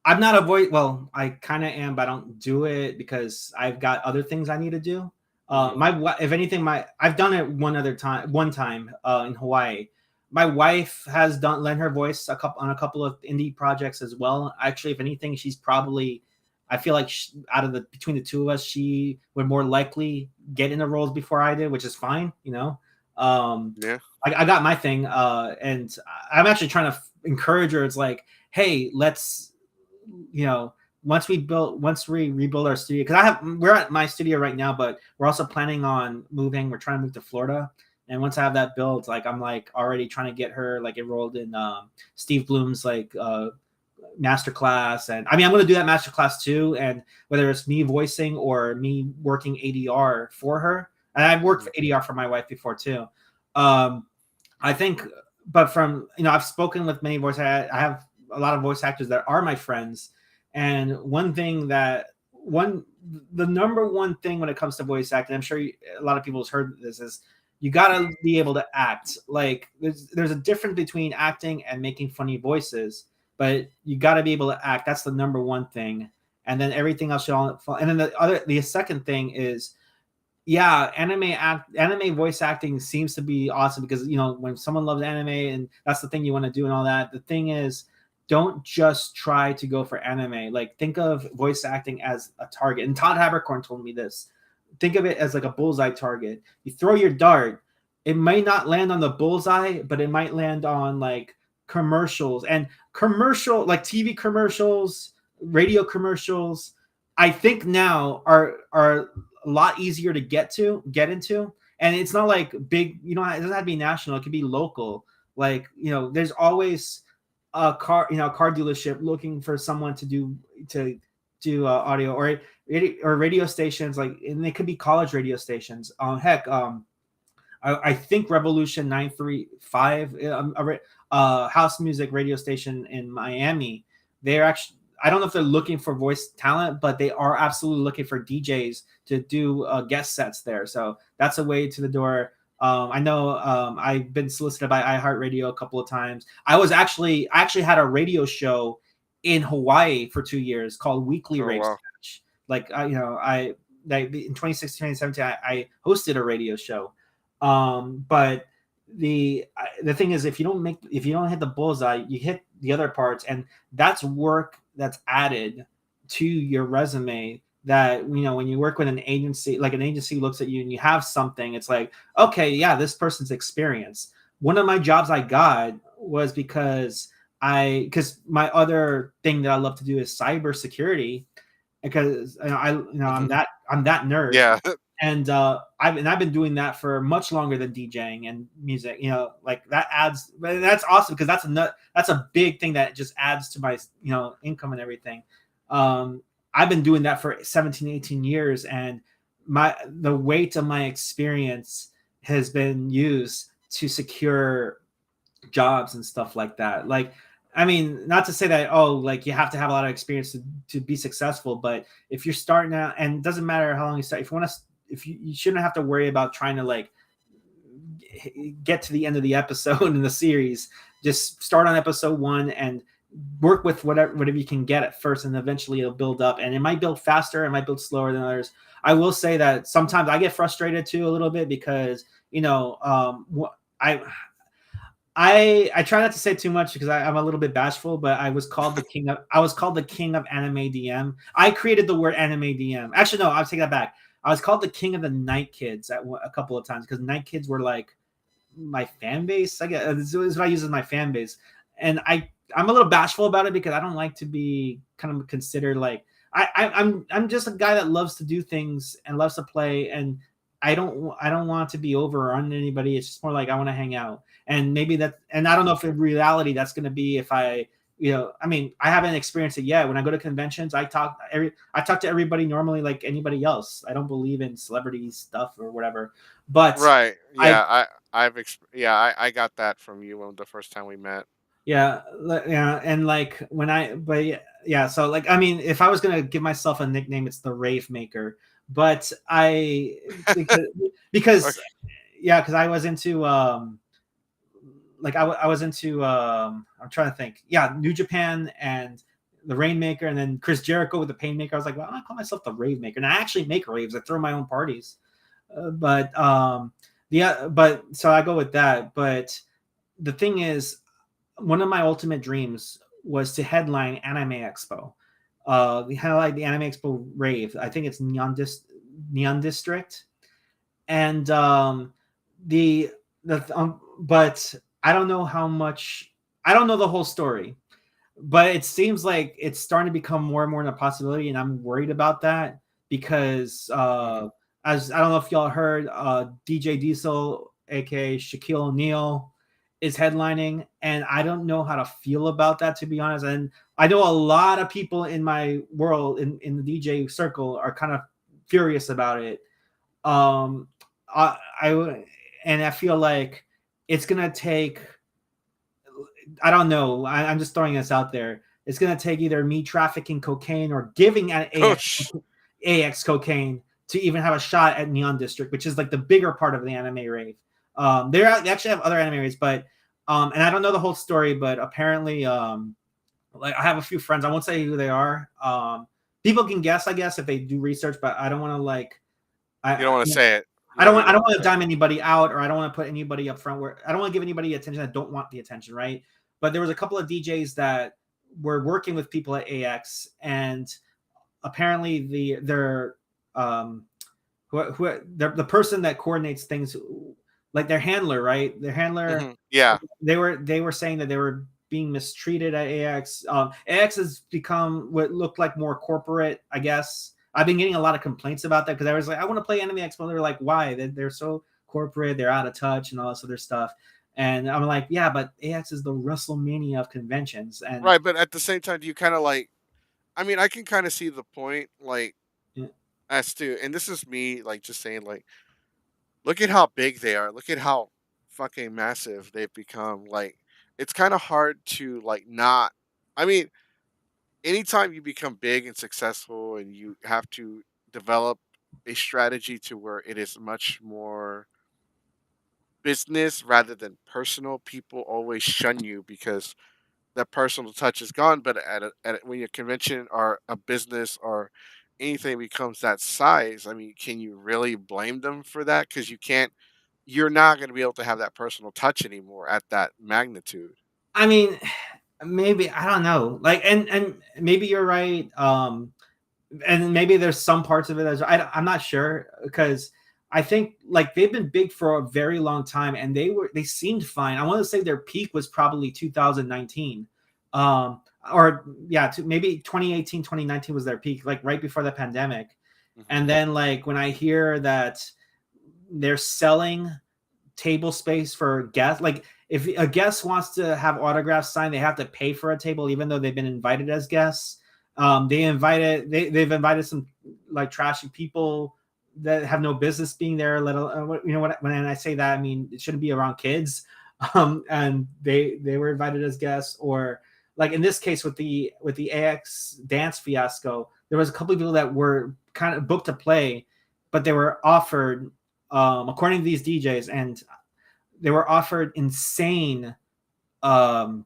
I'm not a voice. Well, I kind of am, but I don't do it because I've got other things I need to do. If anything, I've done it one time in Hawaii. My wife has lent her voice on a couple of indie projects as well. Actually, if anything, she's probably, I feel like between the two of us, she would more likely get in the roles before I did, which is fine. Yeah. I got my thing, and I'm actually trying to encourage her. It's like, hey, let's, once we rebuild our studio, because we're at my studio right now, but we're also planning on moving. We're trying to move to Florida, and once I have that built, like, I'm like already trying to get her like enrolled in Steve Bloom's like masterclass. And I mean, I'm going to do that masterclass too. And whether it's me voicing or me working ADR for her, and I've worked for ADR for my wife before too. I think, but from, I've spoken with many voice, I have a lot of voice actors that are my friends. And the number one thing when it comes to voice acting, I'm sure a lot of people have heard this, is you got to be able to act. Like there's a difference between acting and making funny voices, but you got to be able to act. That's the number one thing. And then everything else should all fall. And then the second thing is, yeah, anime voice acting seems to be awesome because, when someone loves anime and that's the thing you want to do and all that, the thing is, don't just try to go for anime. Like, think of voice acting as a target. And Todd Habercorn told me this. Think of it as like a bullseye target. You throw your dart, it might not land on the bullseye, but it might land on like commercials and like TV commercials, radio commercials. I think now are a lot easier to get into. And it's not like big, it doesn't have to be national. It could be local. Like, there's always a car dealership looking for someone to do audio, or radio stations, like, and they could be college radio stations. I think Revolution 935, house music radio station in Miami. They're actually, I don't know if they're looking for voice talent, but they are absolutely looking for DJs to do guest sets there. So that's a way to the door. I know I've been solicited by iHeartRadio a couple of times. I actually had a radio show in Hawaii for 2 years called Weekly Rave Sketch. Like, in 2016, 2017, I hosted a radio show. But the thing is, if you don't hit the bullseye, you hit the other parts, and that's work that's added to your resume. That, when you work with an agency, like an agency looks at you and you have something, it's like, okay, yeah, this person's experience. One of my jobs I got was because my other thing that I love to do is cybersecurity, because I'm that nerd. Yeah. And I've been doing that for much longer than DJing and music. Like that adds. That's awesome because that's a big thing that just adds to my income and everything. I've been doing that for 17, 18 years, and the weight of my experience has been used to secure jobs and stuff like that. Like, I mean, not to say that, like you have to have a lot of experience to be successful, but if you're starting out, and it doesn't matter how long you start, if you shouldn't have to worry about trying to like get to the end of the episode in the series. Just start on episode 1 and work with whatever you can get at first, and eventually it'll build up, and it might build faster, it might build slower than others. I will say that sometimes I get frustrated too a little bit because I try not to say too much because I'm a little bit bashful, but I was called the king of anime DM. I created the word anime DM. Actually, no, I'll take that back. I was called the king of the Night Kids a couple of times because Night Kids were like my fan base. I guess this is what I use as my fan base, and I'm a little bashful about it because I don't like to be kind of considered like I'm just a guy that loves to do things and loves to play, and I don't want to be over on anybody. It's just more like I want to hang out, and maybe and I don't know if in reality that's going to be if I I mean, I haven't experienced it yet. When I go to conventions, I talk to everybody normally like anybody else. I don't believe in celebrity stuff or whatever, but Right. Yeah. I got that from you when the first time we met. Yeah, and like yeah, so like, I mean, if I was gonna give myself a nickname, it's the Rave Maker. But because Okay. yeah, because I was into like I was into I'm trying to think, yeah, New Japan and the Rainmaker, and then Chris Jericho with the Painmaker. I was like, well, I call myself the Rave Maker, and I actually make raves. I throw my own parties, but so I go with that. But the thing is, one of my ultimate dreams was to headline Anime Expo. We highlight the Anime Expo rave. I think it's Neon District, and but I don't know how much. I don't know the whole story, but it seems like it's starting to become more and more a possibility, and I'm worried about that because as I don't know if y'all heard, DJ Diesel, aka Shaquille O'Neal, is headlining, and I don't know how to feel about that, to be honest. And I know a lot of people in my world, in the DJ circle, are kind of furious about it. Um, I and I feel like it's gonna take. I don't know. I'm just throwing this out there. It's gonna take either me trafficking cocaine or giving an AX cocaine to even have a shot at Neon District, which is like the bigger part of the anime rave. They actually have other anime raves, but and I don't know the whole story, but apparently, like I have a few friends. I won't say who they are. People can guess, I guess, if they do research, but I don't want to like. You don't want to say it. I don't want to dime anybody out, or I don't want to put anybody up front where I don't want to give anybody attention that don't want the attention, right? But there was a couple of DJs that were working with people at AX, and apparently the person that coordinates things, like their handler, right? Their handler, yeah, they were saying that they were being mistreated at AX. AX has become what looked like more corporate, I guess. I've been getting a lot of complaints about that because I was like, I want to play Anime Expo. They're like, why? They're so corporate, they're out of touch, and all this other stuff. And I'm like, yeah, but AX is the WrestleMania of conventions, and right. But at the same time, do you kind of like? I mean, I can kind of see the point, like, yeah. as to, and this is me, like, just saying, like, look at how big they are. Look at how fucking massive they've become. Like, it's kind of hard to like not. I mean, anytime you become big and successful, and you have to develop a strategy to where it is much more business rather than personal, people always shun you because that personal touch is gone. But when your convention or a business or anything becomes that size, I mean, can you really blame them for that? Because you're not going to be able to have that personal touch anymore at that magnitude. I mean, maybe I don't know. Like, and maybe you're right. And maybe there's some parts of it as I'm not sure, because I think like they've been big for a very long time, and they seemed fine. I want to say their peak was probably 2019, or yeah, maybe 2018, 2019 was their peak, like right before the pandemic. And then like when I hear that they're selling table space for guests, like if a guest wants to have autographs signed, they have to pay for a table, even though they've been invited as guests. They've invited some like trashy people that have no business being there. Let alone, you know what? When I say that, I mean it shouldn't be around kids. And they were invited as guests, or like in this case with the AX dance fiasco, there was a couple of people that were kind of booked to play, but they were offered, according to these DJs, and they were offered insane, I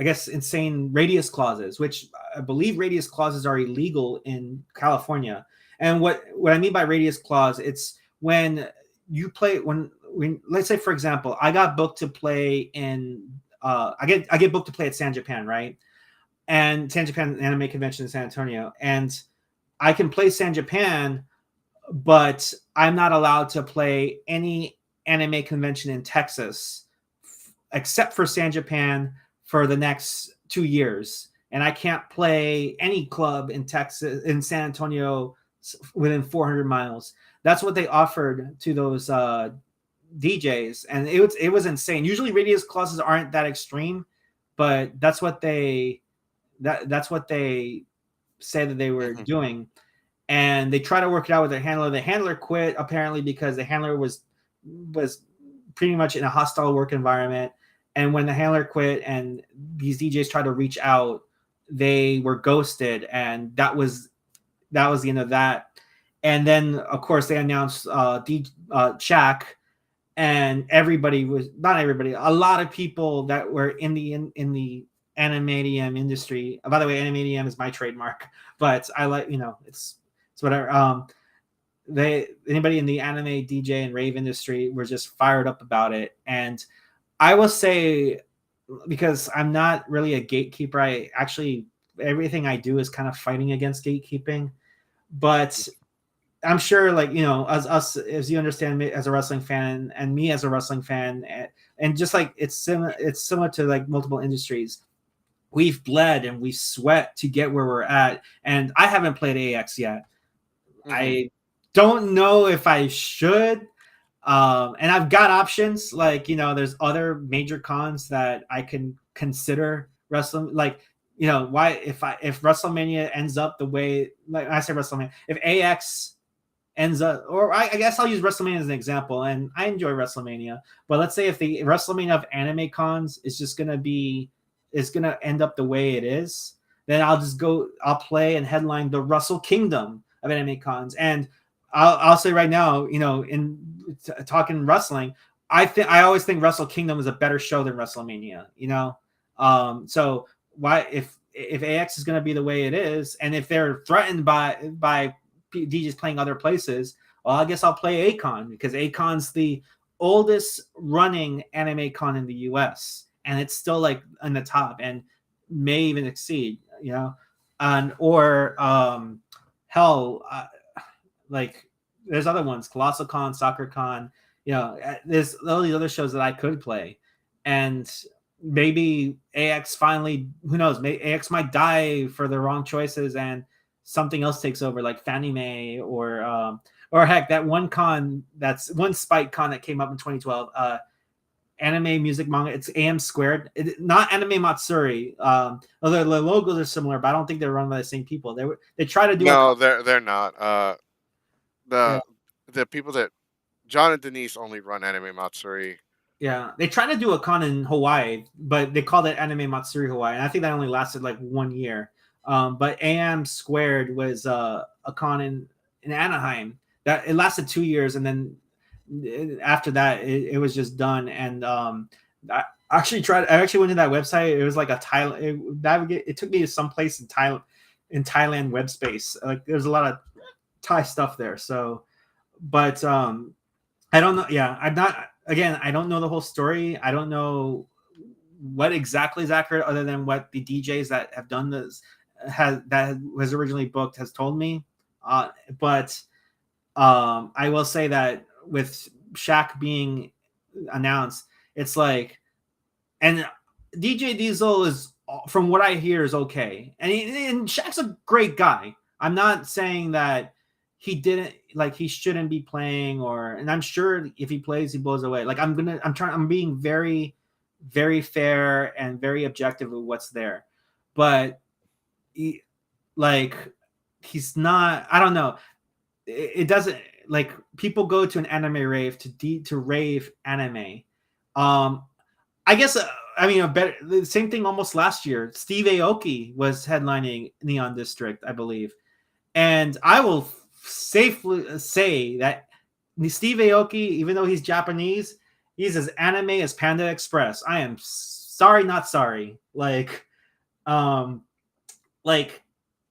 guess insane radius clauses, which I believe radius clauses are illegal in California. And what I mean by radius clause, it's when you play when let's say for example, I got booked to play in I get booked to play at San Japan, right? And San Japan Anime Convention in San Antonio, and I can play San Japan, but I'm not allowed to play any anime convention in Texas except for San Japan for the next 2 years. And I can't play any club in Texas, in San Antonio, within 400 miles. That's what they offered to those DJs. And it was insane. Usually radius clauses aren't that extreme, but that's what they say that they were doing. And they try to work it out with their handler. The handler quit apparently because the handler was pretty much in a hostile work environment. And when the handler quit and these DJs tried to reach out, they were ghosted, and that was the end of that. And then of course they announced Shaq, and not everybody, a lot of people that were in the Animadium industry. By the way, Animadium is my trademark, but I like, it's whatever. Anybody in the anime DJ and rave industry were just fired up about it. And I will say, because I'm not really a gatekeeper, I actually, everything I do is kind of fighting against gatekeeping. But I'm sure, like, as you understand me as a wrestling fan, and me as a wrestling fan, and just like it's similar to like multiple industries. We've bled and we sweat to get where we're at, and I haven't played AX yet. I don't know if I should. And I've got options, like, there's other major cons that I can consider wrestling, like, why, if WrestleMania ends up the way, like I say WrestleMania, if AX ends up, or I guess I'll use WrestleMania as an example, and I enjoy WrestleMania, but let's say if the WrestleMania of anime cons is just gonna be, is gonna end up the way it is, then I'll play and headline the Wrestle Kingdom of anime cons. And I'll say right now, in talking wrestling, I always think Wrestle Kingdom is a better show than WrestleMania. So why, if AX is going to be the way it is, and if they're threatened by DJs playing other places, well, I guess I'll play Acon, because Acon's the oldest running anime con in the US, and it's still like in the top and may even exceed, and or hell, like there's other ones, Colossal Con, Soccer Con, there's all these other shows that I could play. And maybe AX finally, who knows, maybe AX might die for the wrong choices and something else takes over, like Fanime, or heck, that one con, that's one Spike Con that came up in 2012, anime music manga, it's AM Squared, not Anime Matsuri. Although the logos are similar, but I don't think they're run by the same people. They try to do No, they're not. yeah, The people that John and Denise only run Anime Matsuri. yeah, they tried to do a con in Hawaii, but they called it Anime Matsuri Hawaii, and I think that only lasted like 1 year. But AM Squared was a con in Anaheim that it lasted 2 years, and then after that it was just done. And I actually went to that website. It was like a Thailand. It took me to some place in Thailand web space. Like there's a lot of Thai stuff there. So, but I don't know. Yeah, I'm not. Again, I don't know the whole story. I don't know what exactly is accurate, other than what the DJs that have done this was originally booked has told me. But I will say that with Shaq being announced, it's like, and DJ Diesel is, from what I hear, is okay, and Shaq's a great guy. I'm not saying that he shouldn't be playing, and I'm sure if he plays, he blows away. Like I'm being very, very fair and very objective with what's there, but he's not. I don't know. It doesn't, like, people go to an anime rave to rave anime. I guess the same thing almost last year. Steve Aoki was headlining Neon District, I believe, and I will safely say that Steve Aoki, even though he's Japanese, he's as anime as Panda Express. I am sorry, not sorry.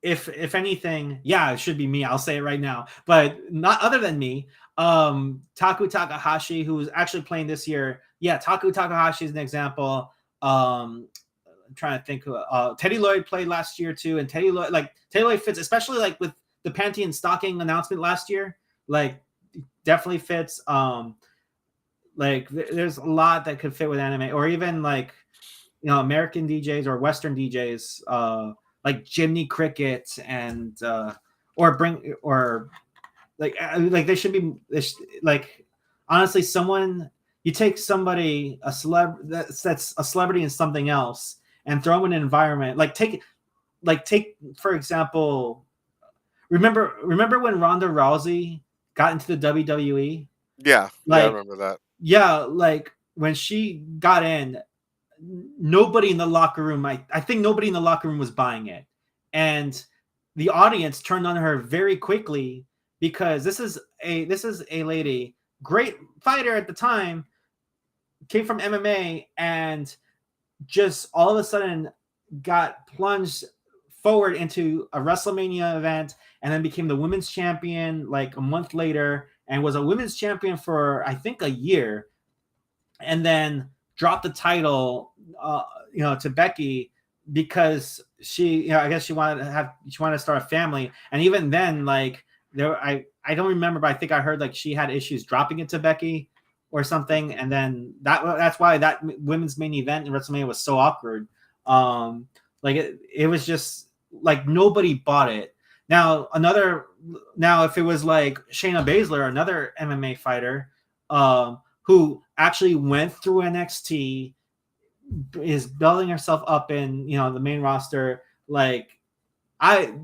If anything, yeah, it should be me. I'll say it right now, but not other than me. Taku Takahashi, who was actually playing this year. Yeah, Taku Takahashi is an example. I'm trying to think. Teddy Lloyd played last year too, and Teddy Lloyd fits, especially like with the panty and stocking announcement last year. Like, definitely fits. There's a lot that could fit with anime, or even like, American DJs or Western DJs. Like Jiminy Cricket, and they should be, honestly, you take somebody, that's a celebrity in something else, and throw them in an environment, take for example, remember when Ronda Rousey got into the WWE? Yeah, I remember that. Yeah, when she got in, nobody in the locker room, I think nobody in the locker room was buying it, and the audience turned on her very quickly, because this is a lady, great fighter at the time, came from MMA, and just all of a sudden got plunged forward into a WrestleMania event, and then became the women's champion like a month later, and was a women's champion for I think a year, and then dropped the title to Becky, because she, I guess she wanted to start a family. And even then, I don't remember, but I think I heard she had issues dropping it to Becky or something, and then that's why that women's main event in WrestleMania was so awkward. It was just nobody bought it. Now if it was like Shayna Baszler, another MMA fighter, who actually went through NXT, is building herself up in the main roster. Like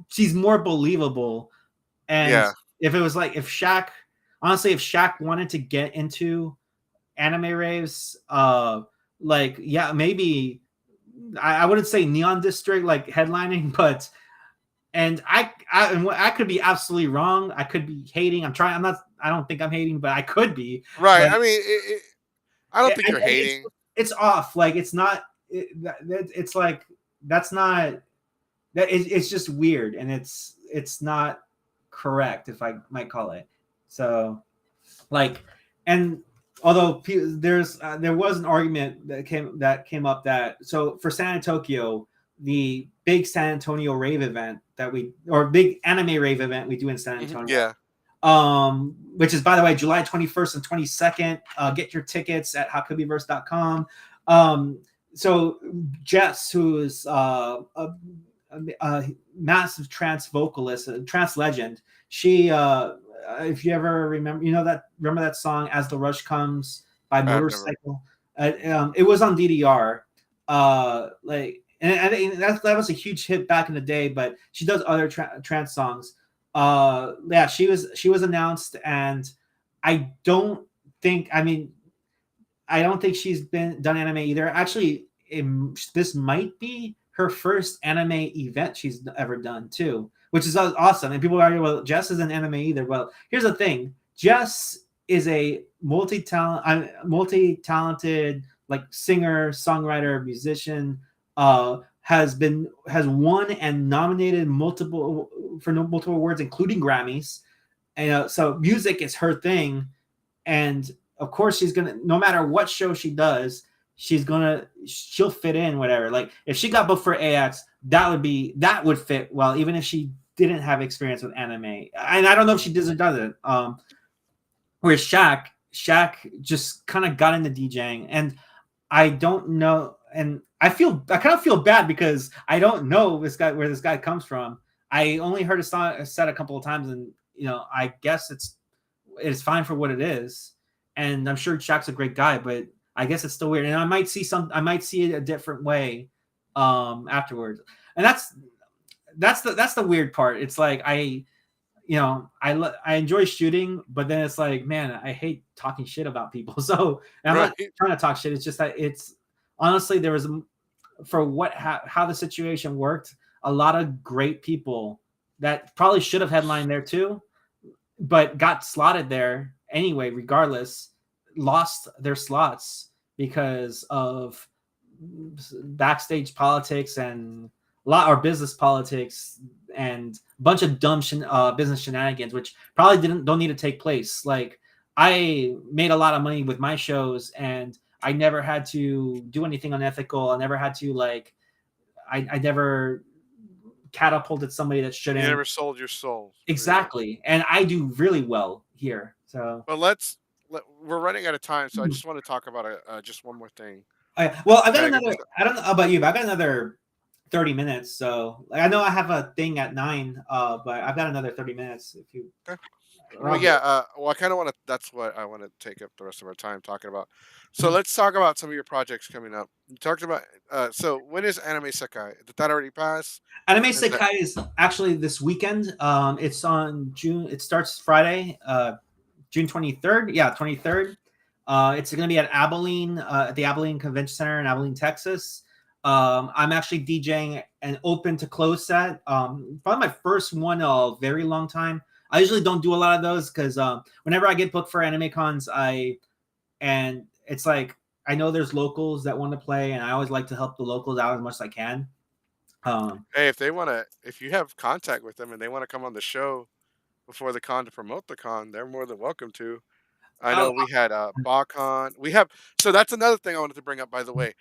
she's more believable. And Yeah. if it was like if Shaq wanted to get into anime raves, like maybe I wouldn't say Neon District like headlining, but and I could be absolutely wrong. I could be hating. I'm not. I don't think I'm hating, but I could be. Right. But I mean, I don't think and you're hating. it's off. Like it's not. It's like that's not. It's just weird, and it's not correct, if I might call it. So, like, and although there was an argument that came up that so for San Antonio, the big San Antonio rave event big anime rave event we do in San Antonio. Yeah. Which is, by the way, July 21st and 22nd. Get your tickets at hakubiverse.com. So Jess, who is a massive trance vocalist, a trance legend, she if you ever remember that song "As the Rush Comes" by Motorcycle. It was on DDR. And that was a huge hit back in the day, but she does other trance songs. She was announced, and I don't think she's done anime either. Actually, this might be her first anime event she's ever done too, which is awesome. And people argue, well, Jess isn't anime either. Well, here's the thing: Jess is a multi-talented like singer, songwriter, musician. Has won and nominated multiple awards, including Grammys. And so music is her thing, and of course she's gonna, no matter what show she does, she'll fit in whatever. Like if she got booked for AX, that would fit well, even if she didn't have experience with anime. And I don't know if she does or doesn't. Whereas Shaq just kind of got into DJing, and I don't know, and I kind of feel bad because I don't know where this guy comes from. I only heard his song said a couple of times, and I guess it's fine for what it is. And I'm sure Shaq's a great guy, but I guess it's still weird. And I might see it a different way afterwards. And that's the weird part. It's like I enjoy shooting, but then it's like, man, I hate talking shit about people. So I'm not trying to talk shit. It's just that it's honestly, there was, for how the situation worked, a lot of great people that probably should have headlined there too, but got slotted there anyway, regardless, lost their slots because of backstage politics and business politics and a bunch of dumb business shenanigans, which probably don't need to take place. Like I made a lot of money with my shows, and I never had to do anything unethical. I never had to I never catapulted somebody that shouldn't. You never sold your soul. Exactly. And I do really well here. So we're running out of time, so I just want to talk about just one more thing. Well, I've got another, I don't know about you, but I've got another 30 minutes. So I know I have a thing at 9, but I've got another 30 minutes if you. Okay. Well, yeah. I kind of want to. That's what I want to take up the rest of our time talking about. So let's talk about some of your projects coming up. You talked about. So when is Anime Sekai? Did that already pass? Anime Sekai is actually this weekend. It's on June. It starts Friday, June 23rd. Yeah, 23rd. It's going to be at Abilene, at the Abilene Convention Center in Abilene, Texas. I'm actually DJing an open to close set. Probably my first one in a very long time. I usually don't do a lot of those because whenever I get booked for anime cons, and it's like I know there's locals that want to play, and I always like to help the locals out as much as I can. Hey, if you have contact with them and they want to come on the show before the con to promote the con, they're more than welcome to. I know we had BACon. So that's another thing I wanted to bring up, by the way.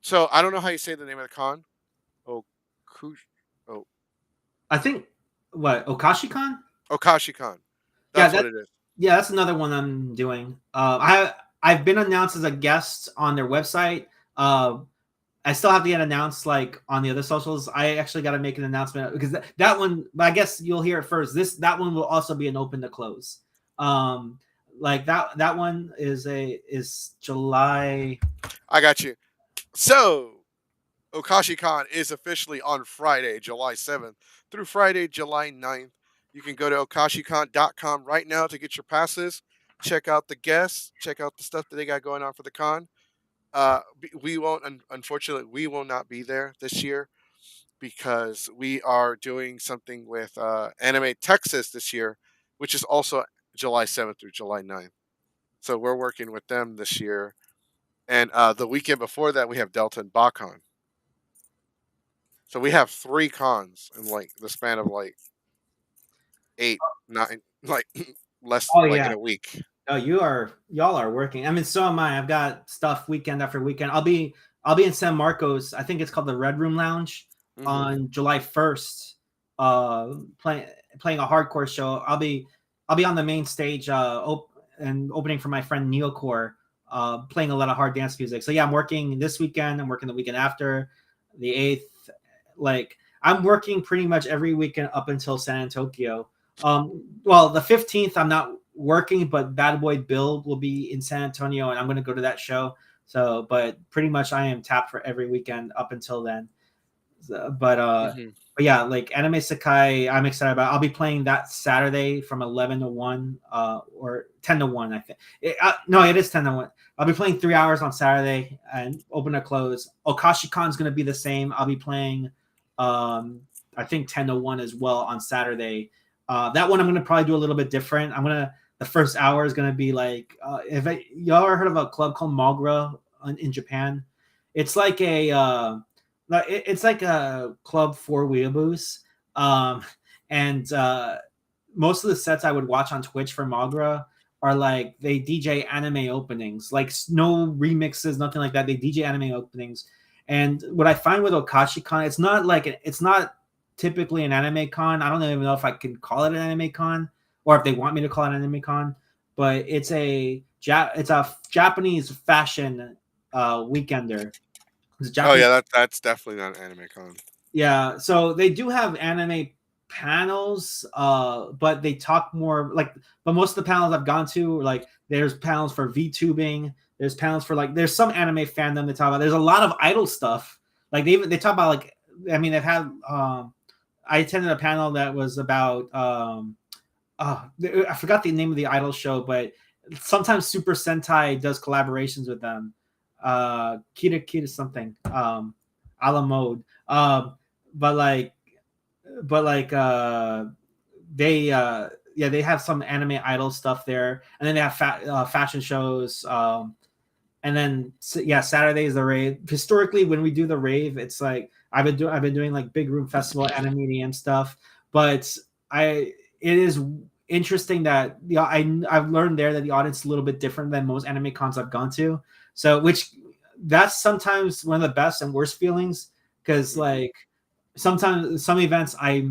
So I don't know how you say the name of the con. I think Okashi-con? Okashi-con. That's what it is. Yeah, that's another one I'm doing. I've been announced as a guest on their website. I still have to get announced on the other socials. I actually got to make an announcement because that one, I guess you'll hear it first. That one will also be an open to close. like that one is July. I got you. So OkashiCon is officially on Friday, July 7th through Friday, July 9th. You can go to okashicon.com right now to get your passes. Check out the guests. Check out the stuff that they got going on for the con. We won't, unfortunately, we will not be there this year because we are doing something with Anime Texas this year, which is also July 7th through July 9th. So we're working with them this year. And the weekend before that, we have Delta and Bakon. So we have three cons in like the span of like 8, 9, like less Oh like in yeah. a week. Oh, y'all are working. I mean, so am I. I've got stuff weekend after weekend. I'll be in San Marcos. I think it's called the Red Room Lounge Hmm. on July 1st. Playing a hardcore show. I'll be on the main stage and opening for my friend Neocore, playing a lot of hard dance music. So yeah, I'm working this weekend. I'm working the weekend after the 8th. Like I'm working pretty much every weekend up until San Antonio. Well, the 15th I'm not working, but Bad Boy Bill will be in San Antonio, and I'm going to go to that show. So, but pretty much I am tapped for every weekend up until then. So, Hmm. but yeah, like Anime Sakai, I'm excited about. I'll be playing that Saturday from 11 to 1, or 10 to 1. I think. No, it is 10 to 1. I'll be playing 3 hours on Saturday and open to close. OkashiCon's going to be the same. I'll be playing, um, I think 10 to 1 as well on Saturday. That one I'm going to probably do a little bit different. The first hour is going to be like, y'all ever heard of a club called Magra in Japan? It's like it's like a club for weeaboos. Um, and most of the sets I would watch on Twitch for Magra are like they DJ anime openings, like no remixes, nothing like that. They DJ anime openings. And what I find with OkashiCon, it's not typically an anime con. I don't even know if I can call it an anime con or if they want me to call it an anime con, but it's a Japanese fashion weekender. It's a Oh Japanese. yeah, that's definitely not an anime con. Yeah, so they do have anime panels, but they talk more like. But most of the panels I've gone to, like, there's panels for VTubing, there's panels for like, there's some anime fandom they talk about. There's a lot of idol stuff. Like they talk about like, I mean, they've had. I attended a panel that was about. I forgot the name of the idol show, but sometimes Super Sentai does collaborations with them. Kita something. A la mode. But like they yeah, they have some anime idol stuff there, and then they have fashion shows. And then yeah, Saturday is the rave. Historically, when we do the rave, it's like I've been doing like big room festival anime and stuff. But it is interesting that I've learned there that the audience is a little bit different than most anime cons I've gone to. So which that's sometimes one of the best and worst feelings, because Hmm. like sometimes some events I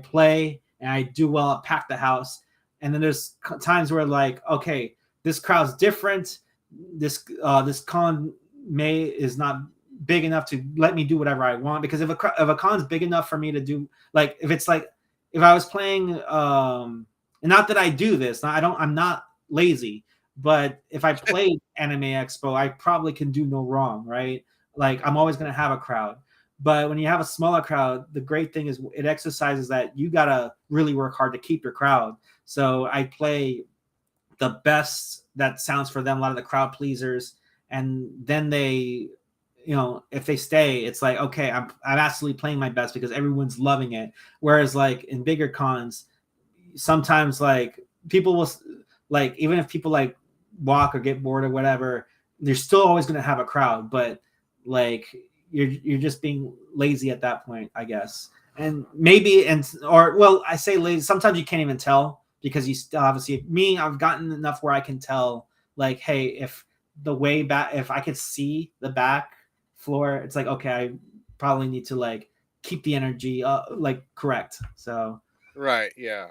play and I do well, I pack the house, and then there's times where like, okay, this crowd's different. This con is not big enough to let me do whatever I want, because if a con's big enough for me to do, like, if it's like if I was playing, and not that I do this, I'm not lazy, but if I played Anime Expo, I probably can do no wrong, right? Like I'm always gonna have a crowd. But when you have a smaller crowd, the great thing is it exercises that you gotta really work hard to keep your crowd. So I play the best that sounds for them, a lot of the crowd pleasers, and then they, if they stay, it's like, okay, I'm absolutely playing my best because everyone's loving it. Whereas like in bigger cons, sometimes like people will, like, even if people like walk or get bored or whatever, they're still always going to have a crowd, but like you're just being lazy at that point, I guess. And maybe, and or well, I say lazy, sometimes you can't even tell because you still obviously, me, I've gotten enough where I can tell, like, hey, if the way back, if I could see the back floor, it's like, okay, I probably need to like keep the energy like correct. So Right. Yeah.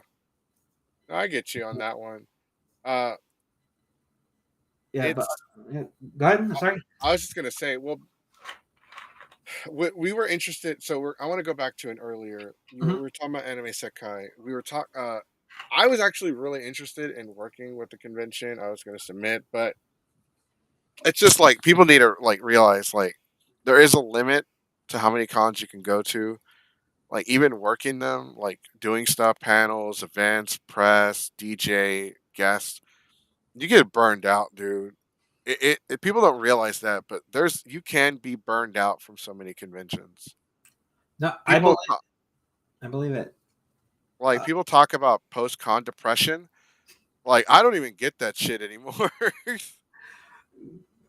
I get you on that one. Uh, yeah, but it's. yeah, go ahead. I'm sorry. I was just gonna say. Well, we were interested. So I want to go back to an earlier. We Mhm. were talking about anime sekai. We were talking. I was actually really interested in working with the convention. I was going to submit, but it's just like people need to like realize like there is a limit to how many cons you can go to. Like even working them, like doing stuff, panels, events, press, DJ, guests, you get burned out, dude. People don't realize that, but you can be burned out from so many conventions. No, People I believe it. people talk about post con depression. Like I don't even get that shit anymore.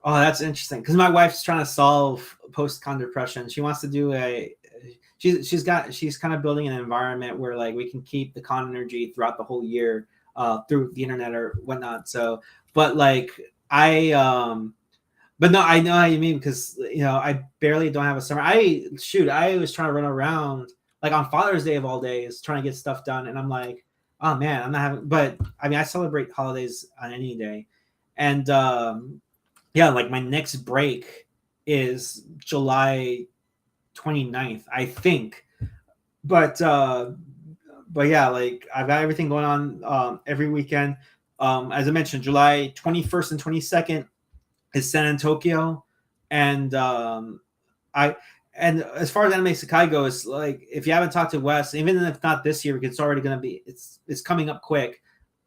Oh, that's interesting because my wife's trying to solve post-con depression. She wants to do she's kind of building an environment where like we can keep the con energy throughout the whole year through the internet or whatnot. So, but like but no, I know how you mean because I barely don't have a summer. I was trying to run around like on Father's Day of all days trying to get stuff done, and I'm like, oh man, I'm not having. But I mean, I celebrate holidays on any day, and yeah, like my next break is July 29th, I think. But yeah, like I've got everything going on every weekend. As I mentioned, July 21st and 22nd is San Antonio, and I and as far as Anime Sakai goes, like if you haven't talked to Wes, even if not this year, because it's already gonna be it's coming up quick.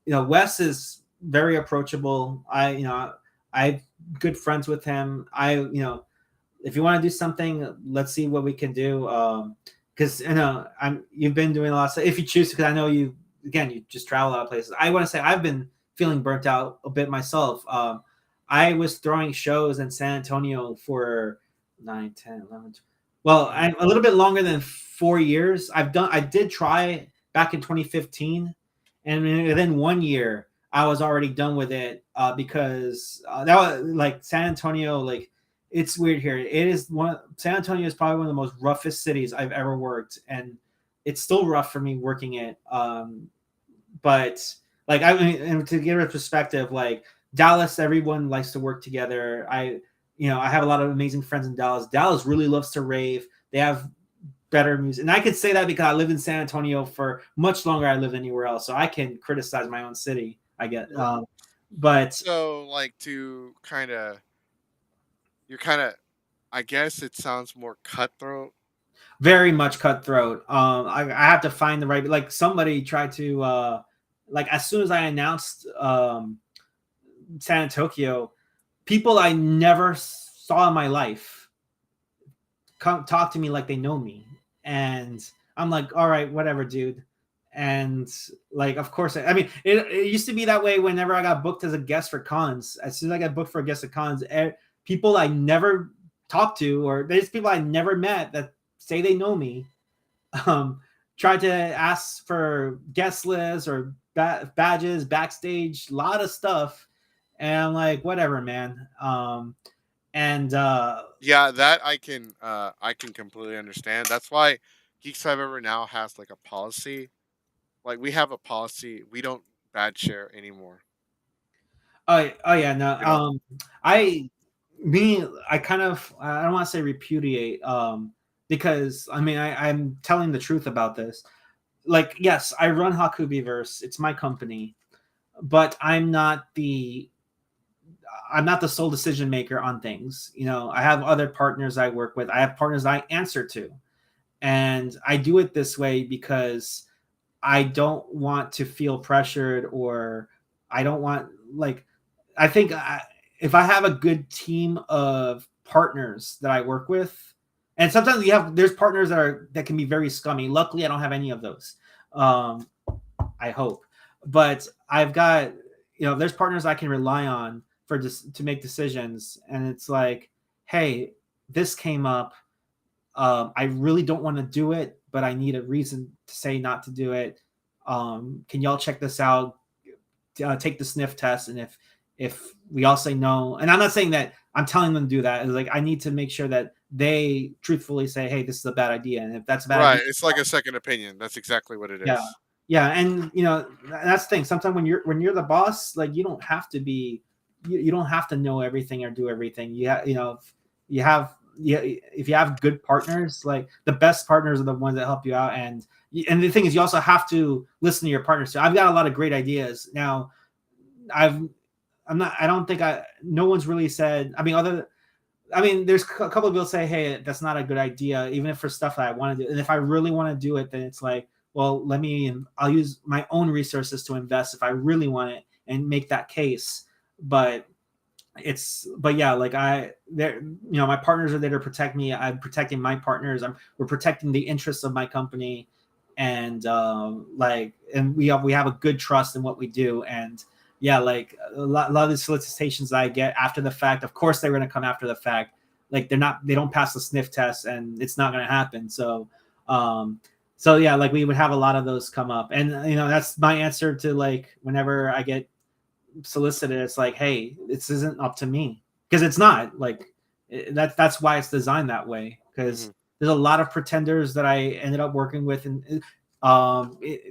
Wes is very approachable. I've good friends with him. If you want to do something, let's see what we can do. Because you've been doing a lot of stuff. If you choose, because I know you just travel a lot of places. I want to say I've been feeling burnt out a bit myself. I was throwing shows in San Antonio for 9, 10, 11. Well, I'm a little bit longer than 4 years. I did try back in 2015, and within 1 year, I was already done with it because that was like San Antonio. Like it's weird here. San Antonio is probably one of the most roughest cities I've ever worked, and it's still rough for me working it. But like and to give it perspective, like Dallas, everyone likes to work together. I have a lot of amazing friends in Dallas. Dallas really loves to rave. They have better music, and I could say that because I lived in San Antonio for much longer. I lived anywhere else, so I can criticize my own city. I get, but So like you're kind of, I guess it sounds more cutthroat. very much cutthroat. I have to find the right. Like somebody tried to, like as soon as I announced San Antonio, people I never saw in my life come talk to me like they know me, and I'm like, all right, whatever, dude. And like, of course, I mean, it used to be that way whenever I got booked as a guest for cons. As soon as I got booked for a guest at cons, people I never talked to, or there's people I never met that say they know me, tried to ask for guest lists or badges, backstage, a lot of stuff. And I'm like, whatever, man. And Yeah, that I can completely understand. That's why Geeks Five Ever now has like a policy. Like we have a policy. We don't bad share anymore. oh yeah, no. We don't. I I kind of I don't want to say repudiate because I mean I'm telling the truth about this. Like yes, I run Hakubiverse. It's my company, but I'm not the sole decision maker on things. I have other partners I work with. I have partners I answer to. And I do it this way because I don't want to feel pressured, or I don't want like I think if I have a good team of partners that I work with, and sometimes there's partners that can be very scummy. Luckily, I don't have any of those. I hope, but I've got there's partners I can rely on to make decisions, and it's like, hey, this came up. I really don't want to do it, but I need a reason to say not to do it. Can y'all check this out? Take the sniff test, and if we all say no, and I'm not saying that I'm telling them to do that. It's like I need to make sure that they truthfully say, "Hey, this is a bad idea," and if that's a bad Right. idea, It's like a second opinion. That's exactly what it yeah, is. yeah, and that's the thing. Sometimes when you're the boss, like you don't have to be, you don't have to know everything or do everything. You have yeah, if you have good partners, like the best partners are the ones that help you out. And the thing is, you also have to listen to your partners. So I've got a lot of great ideas now. I've I'm not. I don't think no one's really said. I mean, there's a couple of people say, "Hey, that's not a good idea," even if for stuff that I want to do. And if I really want to do it, then it's like, well, I'll use my own resources to invest if I really want it and make that case. But yeah, like my partners are there to protect me. I'm protecting my partners. We're protecting the interests of my company, and and we have a good trust in what we do. And yeah, like a lot of the solicitations that I get after the fact, of course they're going to come after the fact. Like they don't pass the sniff test, and it's not going to happen. So yeah, like we would have a lot of those come up, and that's my answer to, like, whenever I get solicited, it's like, hey, this isn't up to me, because it's not. Like, that's why it's designed that way, because there's a lot of pretenders that I ended up working with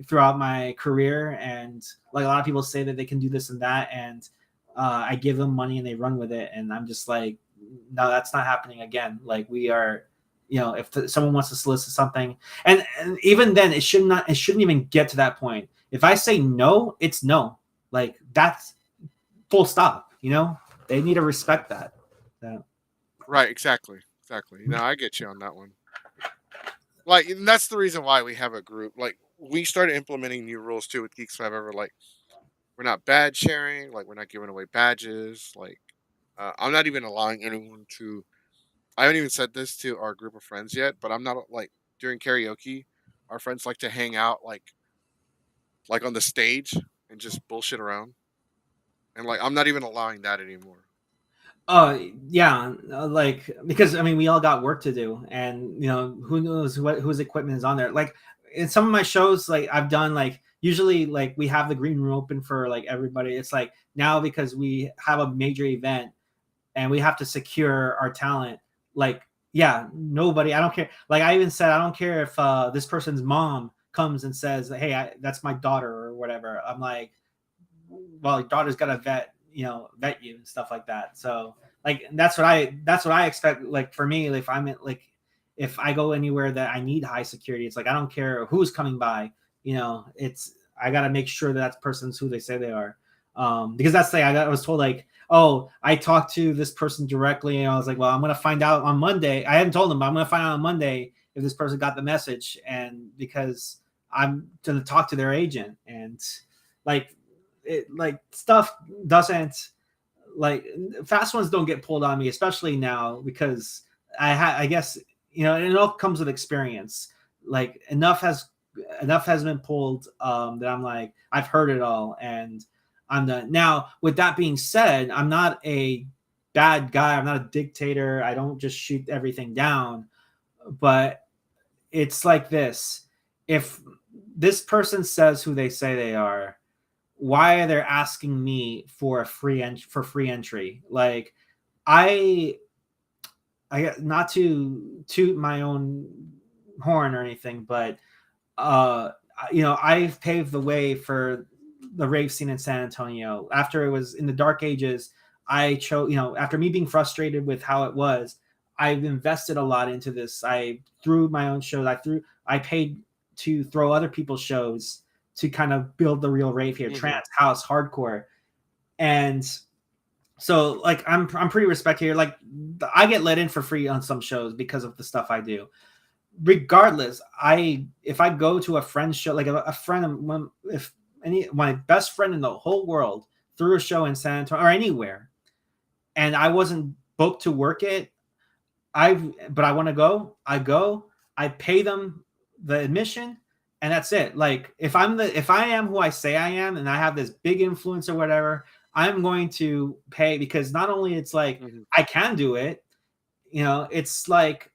throughout my career, and like a lot of people say that they can do this and that, and I give them money and they run with it, and I'm just like, no, that's not happening again. Like, we are, if someone wants to solicit something, and even then, it shouldn't even get to that point. If I say no, it's no. Like, that's full stop. They need to respect that. Right, exactly. No, I get you on that one. Like, and that's the reason why we have a group. Like, we started implementing new rules too with Geeks 5 Ever. Like, we're not badge sharing. Like, we're not giving away badges. Like, I'm not even allowing anyone to. I haven't even said this to our group of friends yet, but I'm not, like, during karaoke, our friends like to hang out like on the stage and just bullshit around, and like I'm not even allowing that anymore. Yeah, like, because we all got work to do, and who knows whose equipment is on there. Like, in some of my shows, like, I've done, like, usually, like, we have the green room open for, like, everybody. It's like, now, because we have a major event and we have to secure our talent, like, yeah, nobody, I don't care. Like, I even said, I don't care if this person's mom comes and says, hey, that's my daughter or whatever. I'm like, well, your daughter's got to vet you and stuff like that. So, like, that's what I expect. Like, for me, if if I go anywhere that I need high security, it's like, I don't care who's coming by. I got to make sure that person's who they say they are. Because that's the thing. I was told, like, oh, I talked to this person directly, and I was like, well, I'm gonna find out on Monday. I hadn't told them, but I'm gonna find out on Monday if this person got the message, and because I'm gonna talk to their agent. And like, stuff doesn't, like, fast ones don't get pulled on me, especially now, because I guess it all comes with experience. Like, enough has been pulled, that I'm like, I've heard it all, and I'm done. Now, with that being said, I'm not a bad guy. I'm not a dictator. I don't just shoot everything down. But it's like this: if this person says who they say they are, why are they asking me for free entry? Like, I not to toot my own horn or anything, but I've paved the way for the rave scene in San Antonio. After it was in the dark ages, I chose, after me being frustrated with how it was, I've invested a lot into this. I threw my own shows. I paid to throw other people's shows to kind of build the real rave here, trance, house, hardcore. And so, like, I'm pretty respected here. Like, I get let in for free on some shows because of the stuff I do. Regardless, if I go to a friend's show, like a friend, if my best friend in the whole world threw a show in San Antonio or anywhere, and I wasn't booked to work it, but I want to go, I pay them the admission, and that's it. Like, if I am who I say I am, and I have this big influence or whatever, I'm going to pay, because not only it's like, I can do it, it's like,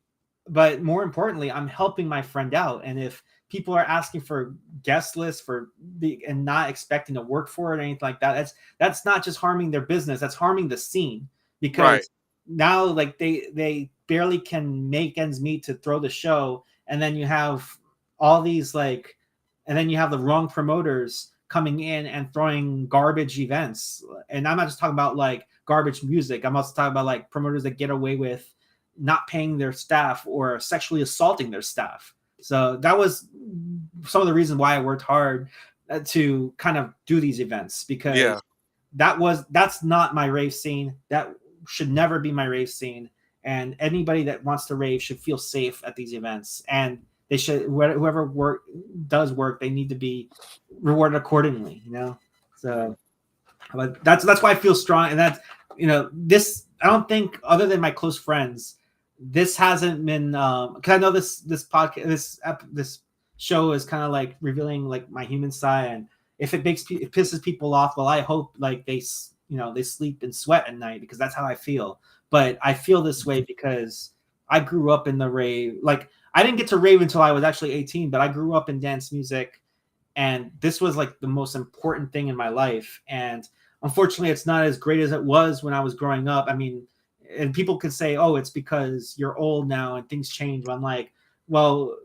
but more importantly, I'm helping my friend out. And if people are asking for guest lists and not expecting to work for it or anything like that, that's not just harming their business, that's harming the scene. Because now, like, they barely can make ends meet to throw the show, and then you have all these, like, and then you have the wrong promoters coming in and throwing garbage events. And I'm not just talking about, like, garbage music. I'm also talking about, like, promoters that get away with not paying their staff or sexually assaulting their staff. So that was some of the reasons why I worked hard to kind of do these events, because that's not my rave scene. That should never be my rave scene. And anybody that wants to rave should feel safe at these events. And they should, whoever does work, they need to be rewarded accordingly, you know? So, but that's why I feel strong. And that's, you know, this, I don't think, other than my close friends, this hasn't been, cause I know this podcast, this show is kind of like revealing like my human side. And if it pisses people off, well, I hope like they sleep and sweat at night, because that's how I feel. But I feel this way because I grew up in the rave. Like, I didn't get to rave until I was actually 18, but I grew up in dance music, and this was like the most important thing in my life. And unfortunately, it's not as great as it was when I was growing up. I mean, and people could say, oh, it's because you're old now and things change. But I'm like, well,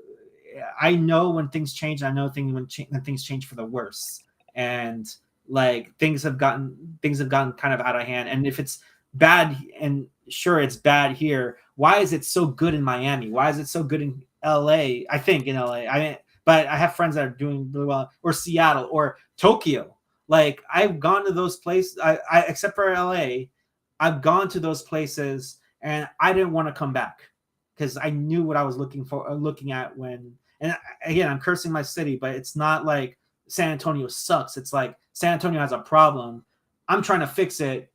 I know when things change. I know when things change for the worse. And like things have gotten kind of out of hand. And if it's bad, and sure, it's bad here, why is it so good in Miami? Why is it so good in LA? I think in LA. But I have friends that are doing really well, or Seattle or Tokyo. Like, I've gone to those places. I except for LA, I've gone to those places, and I didn't want to come back because I knew what I was looking at when. And again, I'm cursing my city, but it's not like San Antonio sucks. It's like San Antonio has a problem. I'm trying to fix it.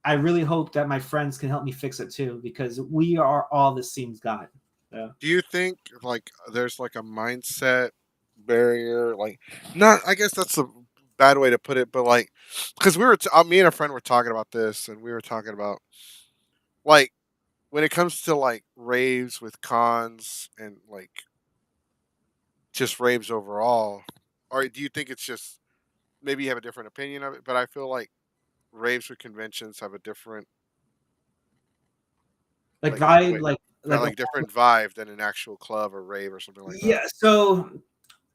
I really hope that my friends can help me fix it too, because we are all this scene's got. Yeah. Do you think like there's like a mindset barrier? Like, not, I guess that's a bad way to put it, but like, because me and a friend were talking about this, and we were talking about like when it comes to like raves with cons and like just raves overall, or do you think it's just, maybe you have a different opinion of it? But I feel like raves with conventions have a different Like like vibe, way, like different vibe than an actual club or rave or something like that. yeah. So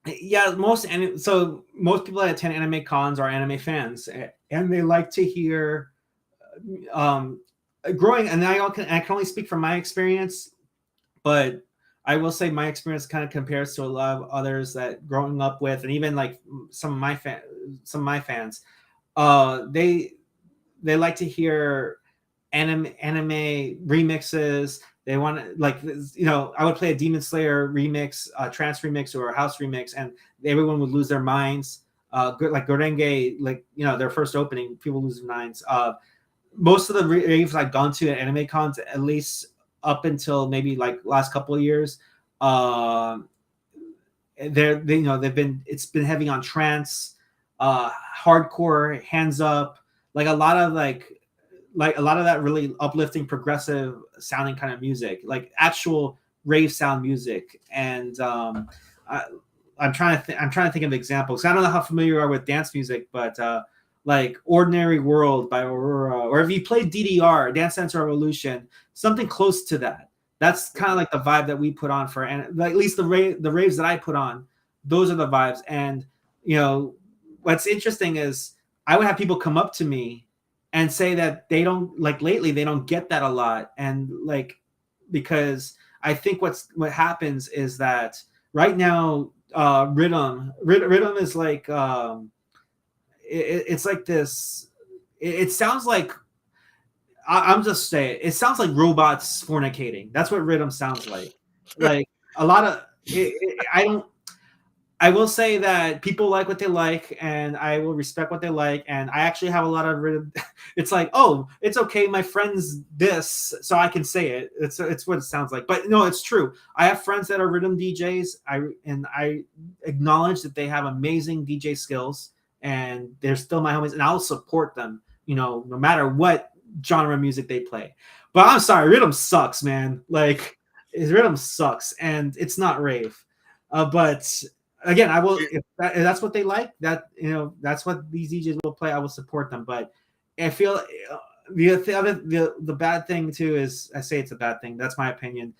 yeah, most people that attend anime cons are anime fans, and they like to hear um growing. And I can only speak from my experience, but I will say my experience kind of compares to a lot of others that growing up with, and even like some of my fans, they like to hear anime remixes. They want to, like, you know, I would play a Demon Slayer remix, a trance remix, or a house remix, and everyone would lose their minds. Like Gorenge, like, you know, their first opening, people lose their minds. Most of the raves I've gone to at anime cons, at least up until maybe like last couple of years, it's been heavy on trance, hardcore, hands up, like a lot of that really uplifting, progressive sounding kind of music, like actual rave sound music. And I'm trying to think of examples. I don't know how familiar you are with dance music, but like Ordinary World by Aurora, or if you play DDR, Dance Dance Revolution, something close to that. That's kind of like the vibe that we put on for, and like, at least the raves that I put on, those are the vibes. And you know, what's interesting is I would have people come up to me and say that they don't, like, lately they don't get that a lot. And like, because I think what happens is that right now, rhythm is like, it's like this, it sounds like, I'm just saying, it sounds like robots fornicating. That's what rhythm sounds like. Like a lot of I will say that people like what they like, and I will respect what they like. And I actually have a lot of rhythm. It's like, oh, it's okay, my friend's this, so I can say it. It's what it sounds like. But no, it's true. I have friends that are rhythm DJs. I acknowledge that they have amazing DJ skills, and they're still my homies, and I'll support them, you know, no matter what genre of music they play. But I'm sorry, rhythm sucks, man. Like, rhythm sucks, and it's not rave. But again, I will, if that's what they like, that, you know, that's what these DJs will play, I will support them. But I feel the bad thing too is, I say it's a bad thing, that's my opinion.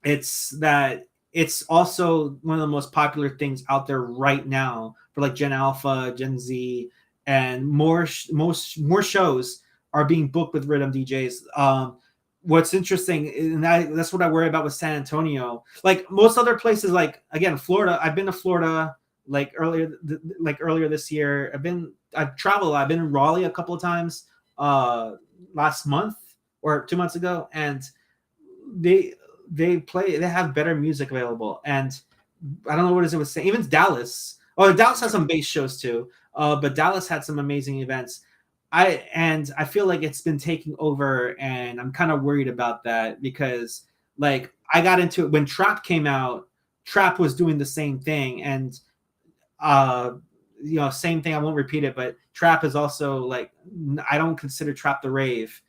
It's that it's also one of the most popular things out there right now for like Gen Alpha, Gen Z, and more shows are being booked with rhythm DJs. what's interesting, and that's what I worry about with San Antonio. Like most other places, like again, Florida. I've been to Florida earlier this year. I've traveled. I've been in Raleigh a couple of times last month or 2 months ago, and they they have better music available. And I don't know what it was saying. Even Dallas. Oh, Dallas has some bass shows too. But Dallas had some amazing events. I feel like it's been taking over, and I'm kind of worried about that because like I got into it when Trap came out. Trap was doing the same thing, and uh, same thing. I won't repeat it, but Trap is also like I don't consider Trap the rave.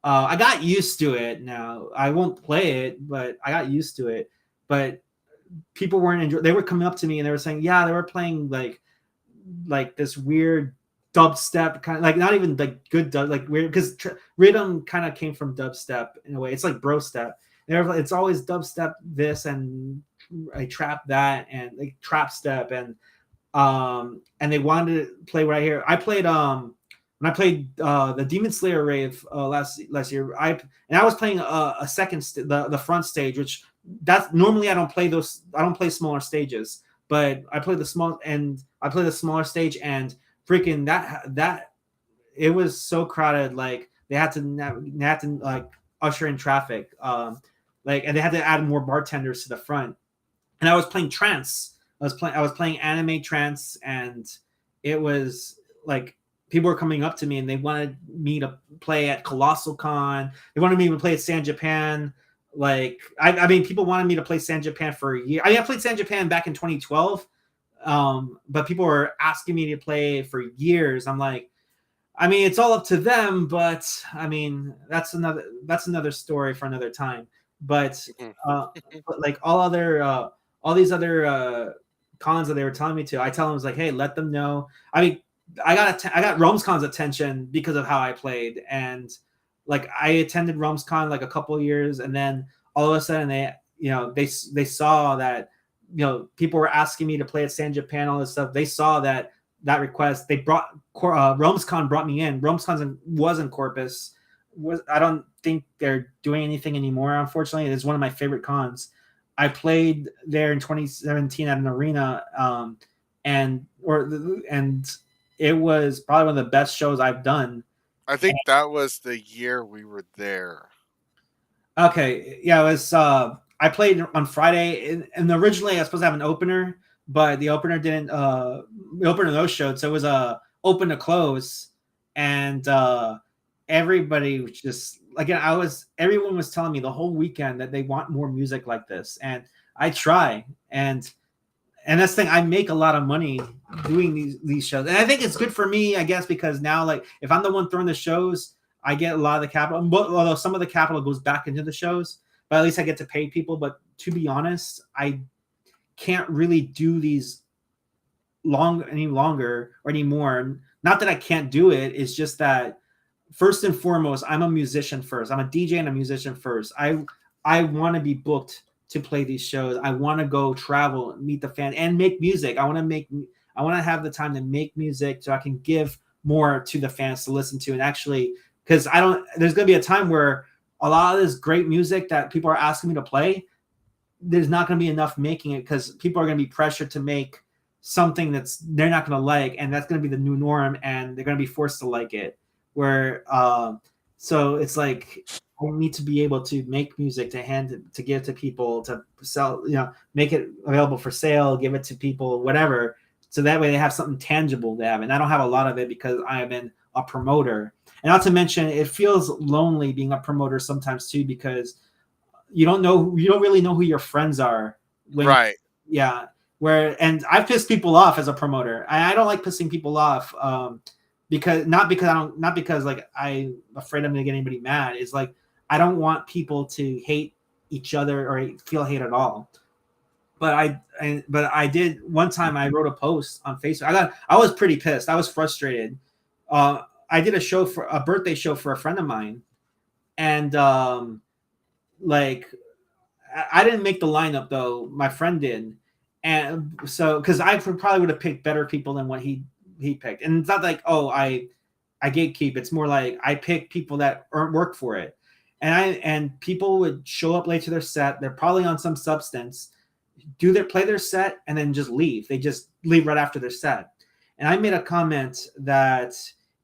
I got used to it now. I won't play it, but I got used to it. But people weren't enjoying. They were coming up to me and they were saying, yeah, they were playing like this weird dubstep kind of like not even like good dub like weird because rhythm kind of came from dubstep in a way. It's like bro step. It's always dubstep this and I trap that and like trap step and they wanted to play right here. I played when I played the Demon Slayer rave last year. I was playing a second the front stage, which that's normally I don't play those. I don't play smaller stages, but I played the smaller stage and freaking that it was so crowded. Like they had to like usher in traffic. And they had to add more bartenders to the front. And I was playing trance. I was playing anime trance, and it was like people were coming up to me and they wanted me to play at Colossal Con. They wanted me to play at San Japan. Like I mean, people wanted me to play San Japan for a year. I mean, I played San Japan back in 2012, but people were asking me to play for years. I'm like, I mean, it's all up to them, but I mean, that's another story for another time. But like all these other cons that they were telling me to, I tell them, I was like, hey, let them know. I mean, I got RomesCon's attention because of how I played, and like I attended RomesCon like a couple of years, and then all of a sudden they saw that people were asking me to play at San Japan, all this stuff. They saw that request. They brought RomesCon brought me in. RomesCon was in Corpus. I don't think they're doing anything anymore. Unfortunately, it's one of my favorite cons. I played there in 2017 at an arena, and it was probably one of the best shows I've done. I think that was the year we were there. Okay, yeah, it was. I played on Friday, and originally I was supposed to have an opener, but the opener didn't. The opener no showed, so it was open to close, and everybody was just again. Everyone was telling me the whole weekend that they want more music like this, and I try, and that's the thing. I make a lot of money doing these shows, and I think it's good for me, I guess, because now like if I'm the one throwing the shows, I get a lot of the capital. Although some of the capital goes back into the shows, but at least I get to pay people. But to be honest, I can't really do these any longer or anymore. Not that I can't do it. It's just that first and foremost, I'm a musician first. I'm a DJ and a musician first. I want to be booked to play these shows. I want to go travel, meet the fan, and make music. I want to have the time to make music so I can give more to the fans to listen to. And actually, because there's going to be a time where a lot of this great music that people are asking me to play, there's not going to be enough making it because people are going to be pressured to make something that's they're not going to like, and that's going to be the new norm, and they're going to be forced to like it. So it's like I need to be able to make music to give to people, to sell, make it available for sale, give it to people, whatever. So that way they have something tangible to have. And I don't have a lot of it because I have been a promoter. And not to mention, it feels lonely being a promoter sometimes too, because you don't really know who your friends are. Right. And I've pissed people off as a promoter. I don't like pissing people off. Because like I'm afraid I'm gonna get anybody mad. It's like I don't want people to hate each other or feel hate at all. But I did one time. I wrote a post on Facebook. I was pretty pissed. I was frustrated. I did a birthday show for a friend of mine, and like I didn't make the lineup though. My friend did, and so because I probably would have picked better people than what he picked. And it's not like I gatekeep. It's more like I pick people that work for it. and people would show up late to their set. They're probably on some substance, play their set, and then just leave. They just leave right after their set. And I made a comment that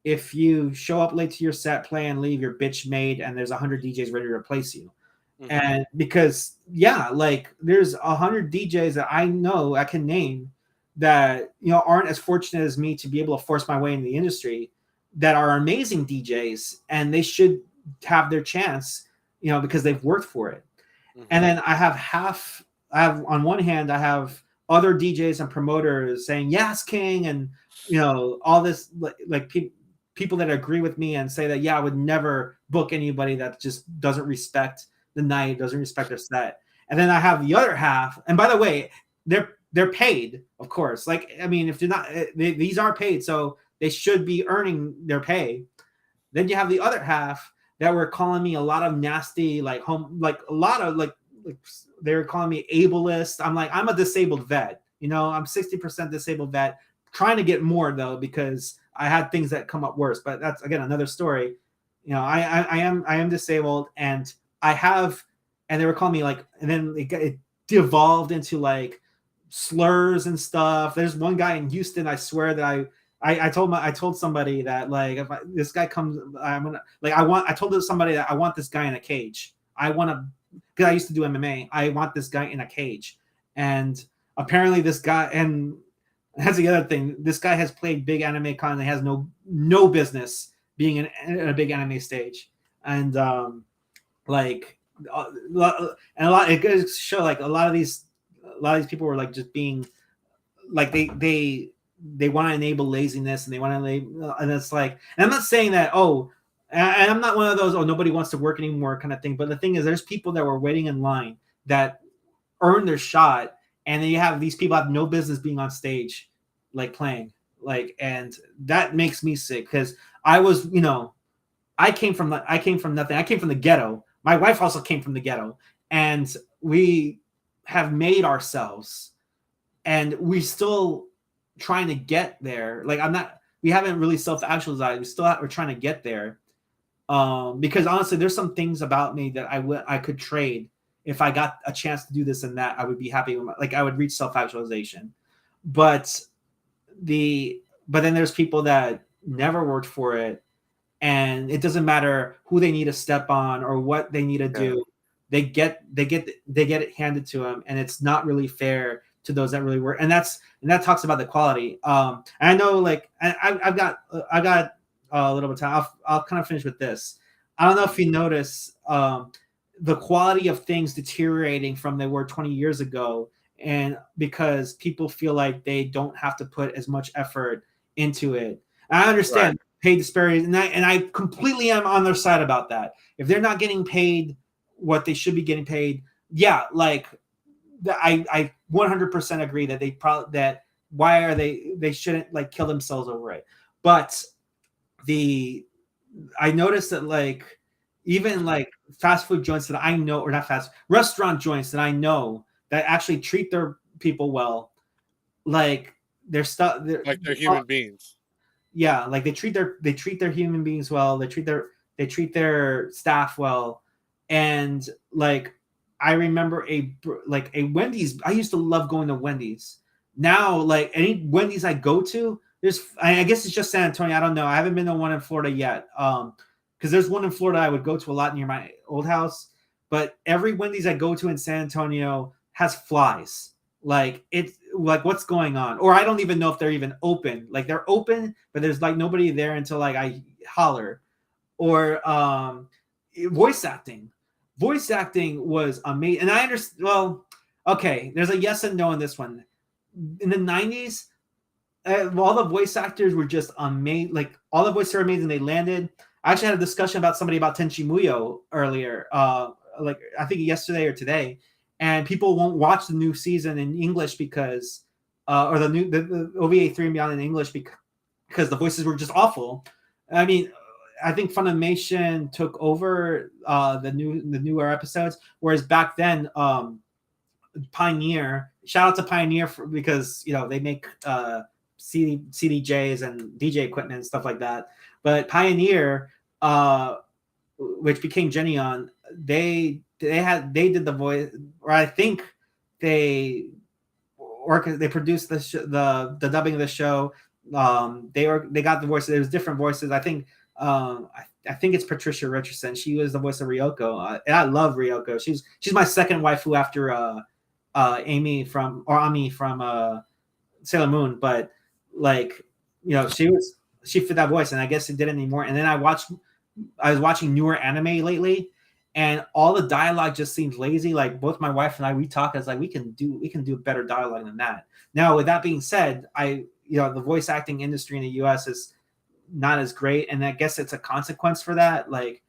if you show up late to your set, play and leave, you're bitch made, and there's 100 DJs ready to replace you. Mm-hmm. And because like there's 100 DJs that I know I can name that aren't as fortunate as me to be able to force my way in the industry, that are amazing DJs, and they should have their chance, because they've worked for it. Mm-hmm. And then I have on one hand, I have other DJs and promoters saying yes, King, and all this like people that agree with me and say that I would never book anybody that just doesn't respect the night, doesn't respect their set. And then I have the other half, and by the way, they're paid, of course. Like, I mean, if they're not, these are paid, so they should be earning their pay. Then you have the other half that were calling me a lot of nasty, like a lot of like they were calling me ableist. I'm like, I'm a disabled vet. I'm 60% disabled vet, trying to get more though, because I had things that come up worse. But that's, again, another story. I am disabled, and and they were calling me like, and then it devolved into like slurs and stuff. There's one guy in Houston, I swear that I told somebody that, like, if this guy comes, I'm gonna, like, I told somebody that I want this guy in a cage. Because I used to do MMA. I want this guy in a cage. And apparently this guy, and that's the other thing, this guy has played big anime con and has no business being in a big anime stage. And it goes to show, like, a lot of these people were like just being like, they want to enable laziness, and they want to enable, and it's like, and I'm not saying that, and I'm not one of those, nobody wants to work anymore kind of thing. But the thing is, there's people that were waiting in line that earned their shot, and then you have these people have no business being on stage, like, playing, like, and that makes me sick, because I was, I came from nothing. I came from the ghetto. My wife also came from the ghetto, and we have made ourselves, and we still trying to get there. Like, we haven't really self-actualized. We're trying to get there. Because honestly, there's some things about me that I could trade if I got a chance to do this and that. I would be happy with I would reach self-actualization. But then there's people that never worked for it, and it doesn't matter who they need to step on or what they need to do. They get it handed to them, and it's not really fair to those that really work. And that talks about the quality. And I know, like, I've got a little bit of time. I'll kind of finish with this. I don't know if you notice the quality of things deteriorating from they were 20 years ago, and because people feel like they don't have to put as much effort into it. And I understand pay disparities, and I completely am on their side about that. If they're not getting paid what they should be getting paid, like, I 100% agree that why are they shouldn't, like, kill themselves over it. But I noticed that, like, even like fast food joints that I know, or not restaurant joints that I know that actually treat their people well, like, they're human beings. Yeah, like they treat their human beings well. They treat their staff well. And, like, I remember a Wendy's. I used to love going to Wendy's. Now, like, any Wendy's I go to, I guess it's just San Antonio. I don't know. I haven't been to one in Florida yet. Because there's one in Florida I would go to a lot near my old house. But every Wendy's I go to in San Antonio has flies. Like, it's like, what's going on? Or I don't even know if they're even open. Like, they're open, but there's, like, nobody there until, like, I holler. Or voice acting. Voice acting was amazing. And I understand. Well, okay, there's a yes and no in this one. In the 90s, all the voice actors were just amazing. Like, all the voices were amazing. They landed. I actually had a discussion about Tenchi Muyo earlier, like, I think yesterday or today, and people won't watch the new season in English because, or the OVA 3 and Beyond in English because the voices were just awful. I mean, I think Funimation took over the newer episodes, whereas back then, Pioneer. Shout out to Pioneer because they make CDJs and DJ equipment and stuff like that. But Pioneer which became Jenny on, they did the voice, or I think they they produced the dubbing of the show. They got the voices. There was different voices. I think I think it's Patricia Richardson. She was the voice of Ryoko, and I love Ryoko. She's my second waifu after Ami from Sailor Moon. But like, she fit that voice, and I guess it didn't anymore. And then I was watching newer anime lately, and all the dialogue just seems lazy. Like both my wife and I, we talk as like we can do better dialogue than that. Now, with that being said, the voice acting industry in the U.S. is not as great, and I guess it's a consequence for that. Like,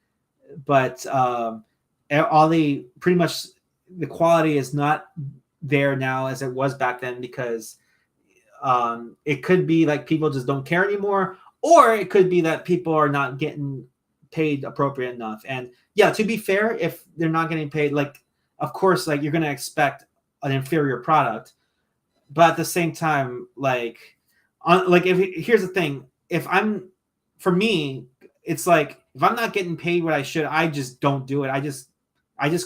but all the pretty much the quality is not there now as it was back then, because it could be like people just don't care anymore, or it could be that people are not getting paid appropriate enough. And yeah, to be fair, if they're not getting paid, like, of course, like, you're going to expect an inferior product. But at the same time, if here's the thing, if I'm for me, it's like, if I'm not getting paid what I should, I just don't do it. I just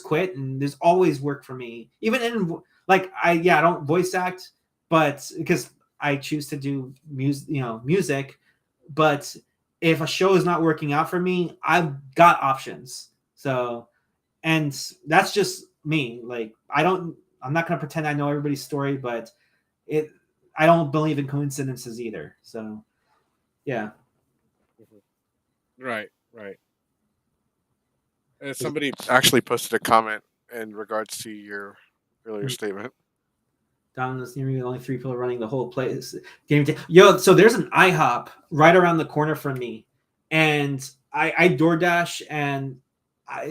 quit, and there's always work for me. Even in, like, I don't voice act, but because I choose to do music. But if a show is not working out for me, I've got options. So, and that's just me. Like, I'm not gonna pretend I know everybody's story, but it I don't believe in coincidences either. So yeah. Right, right. And somebody actually posted a comment in regards to your earlier statement. Down this near me, only three people running the whole place. Yo, so there's an IHOP right around the corner from me, and I DoorDash, and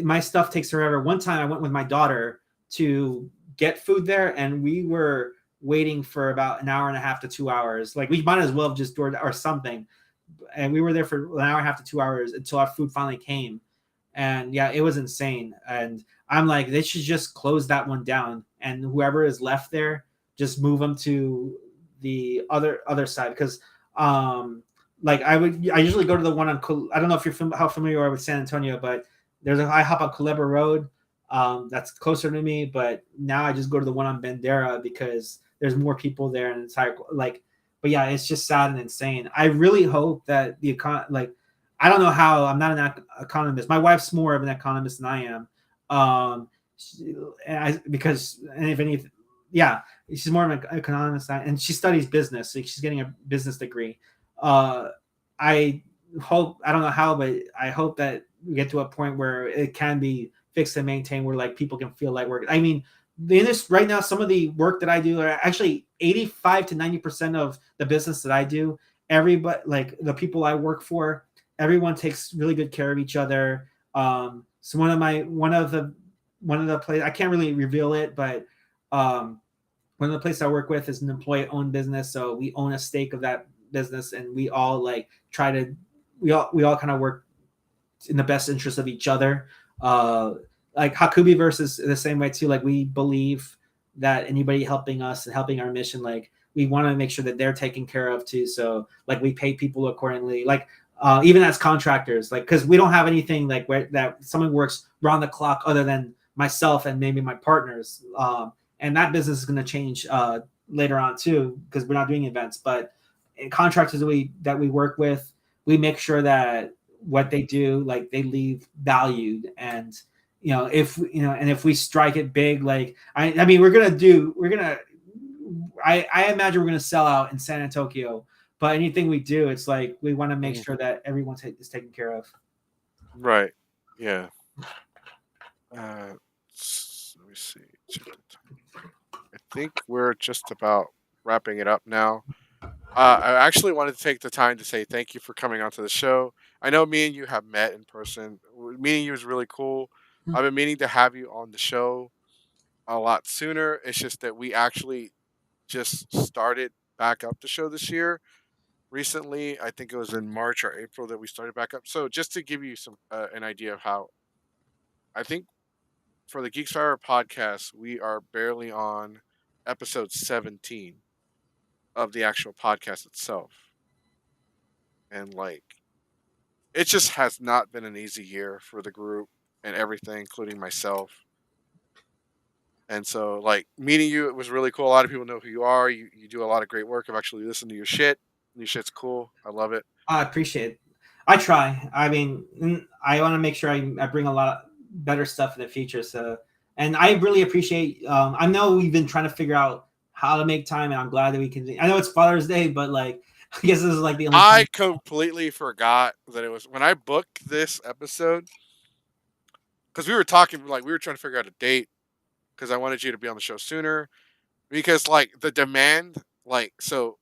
my stuff takes forever. One time I went with my daughter to get food there, and we were waiting for about an hour and a half to 2 hours. Like, we might as well have just DoorDash or something, and we were there for an hour and a half to 2 hours until our food finally came. And yeah, it was insane. And I'm like, they should just close that one down, and whoever is left there, just move them to the other side. Because like, I usually go to the one on I don't know if you're how familiar you are with San Antonio, but there's a I hop on Culebra Road, that's closer to me. But now I just go to the one on Bandera because there's more people there, and it's like, but yeah, it's just sad and insane. I really hope that I don't know how. I'm not an economist. My wife's more of an economist than I am. And if anything, yeah, she's more of an economist, and she studies business. So she's getting a business degree. I I don't know how, but I hope that we get to a point where it can be fixed and maintained, where like people can feel like work. I mean, this right now, some of the work that I do are actually 85 to 90% of the business that I do. Everybody, like the people I work for, everyone takes really good care of each other. So one of the places, I can't really reveal it, but one of the places I work with is an employee-owned business, so we own a stake of that business, and we all like we all kind of work in the best interest of each other. Like Hakubi versus the same way too. Like, we believe that anybody helping us and helping our mission, like, we want to make sure that they're taken care of too. So like, we pay people accordingly. Like, even as contractors, like, because we don't have anything like where that someone works round the clock other than myself and maybe my partners. And that business is going to change later on too, because we're not doing events. But contractors that we work with, we make sure that what they do, like, they leave valued. And if we strike it big, like, I mean, I imagine we're gonna sell out in San Antonio. But anything we do, it's like we want to make sure that everyone is taken care of. Right. Yeah. Let me see. Check the time. I think we're just about wrapping it up now. I actually wanted to take the time to say thank you for coming onto the show. I know me and you have met in person. Meeting you is really cool. I've been meaning to have you on the show a lot sooner. It's just that we actually just started back up the show this year. Recently, I think it was in March or April that we started back up. So just to give you some an idea of how, I think for the Geeks Fire podcast, we are barely on episode 17 of the actual podcast itself. And like, it just has not been an easy year for the group and everything, including myself. And so, like, meeting you, it was really cool. A lot of people know who you are. You do a lot of great work. I've actually listened to your shit. Your shit's cool. I love it. I appreciate it. I try. I mean, I want to make sure I bring a lot of better stuff in the future. So, and I really appreciate. I know we've been trying to figure out how to make time, and I'm glad that we can. I know it's Father's Day, but like, I guess this is like the only I time. completely forgot that it was when I booked this episode because we were talking, like, we were trying to figure out a date because I wanted you to be on the show sooner because, like, the demand, like, so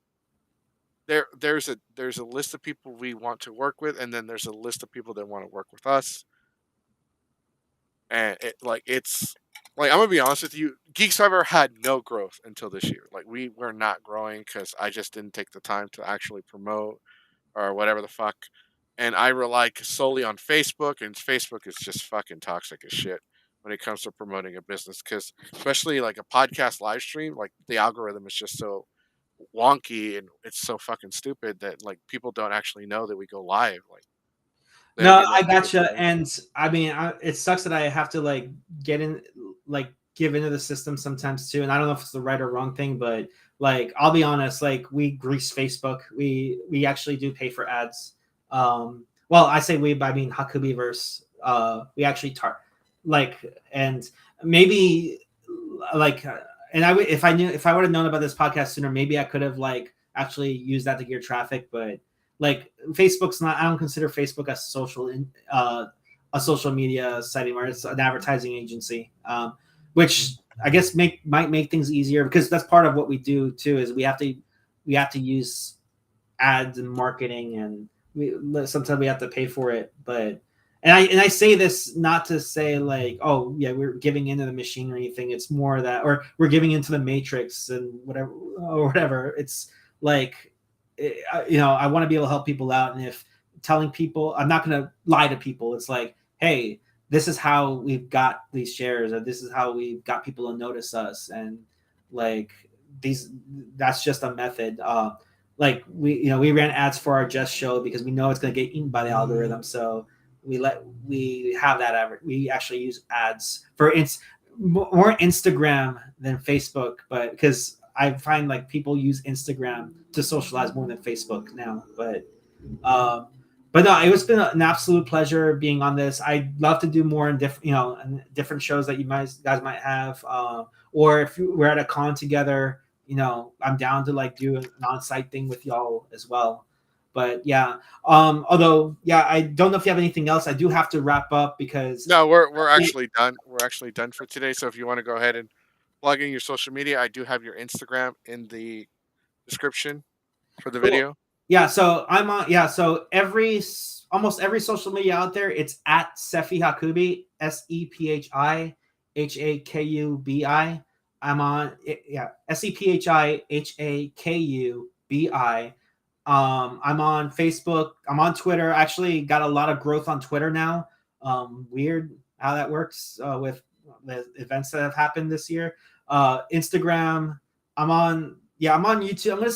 there's a list of people we want to work with, and then there's a list of people that want to work with us, and it's like, I'm gonna be honest with you, Geek Cyber had no growth until this year. Like, we were not growing because I just didn't take the time to actually promote or whatever the fuck, and I rely solely on Facebook, and Facebook is just fucking toxic as shit when it comes to promoting a business, because especially like a podcast live stream, like, the algorithm is just so wonky and it's so fucking stupid that, like, people don't actually know that we go live. Like, they don't No, get I notifications gotcha. or anything. And I mean, it sucks that I have to like get in, like give into the system sometimes too. And I don't know if it's the right or wrong thing, but like I'll be honest, like we grease Facebook. We actually do pay for ads. Well, I say we, but I mean Hakubiverse. We actually like, and maybe like, and if I knew, if I would have known about this podcast sooner, maybe I could have like actually used that to gear traffic, but like Facebook's not. I don't consider Facebook a social media site anymore. It's an advertising agency, which I guess might make things easier because that's part of what we do too. Is we have to use ads and marketing, and sometimes we have to pay for it. But and I say this not to say like, oh yeah, we're giving into the machine or anything. It's more that, or we're giving into the matrix and whatever or whatever. It's like, I want to be able to help people out, and if telling people, I'm not going to lie to people. It's like, hey, this is how we've got these shares, or this is how we've got people to notice us, and like these, that's just a method. Like we ran ads for our Just show because we know it's going to get eaten by the algorithm, so we have that we actually use ads for more Instagram than Facebook, but because I find like people use Instagram to socialize more than Facebook now. Um, but no, it's been an absolute pleasure being on this. I'd love to do more in different shows that you guys might have, or if we're at a con together, I'm down to like do an on-site thing with y'all as well. But yeah, although yeah, I don't know if you have anything else. I do have to wrap up because No, we're actually done. We're actually done for today. So if you want to go ahead and plug in your social media, I do have your Instagram in the description for the cool. video. Yeah, so I'm on. Yeah, so almost every social media out there, it's at Sephi Hakubi, SEPHIHAKUBI. I'm on. Yeah, SEPHIHAKUBI. I'm on Facebook. I'm on Twitter. I actually got a lot of growth on Twitter now. Weird how that works with the events that have happened this year. Instagram. I'm on. Yeah, I'm on YouTube. I'm gonna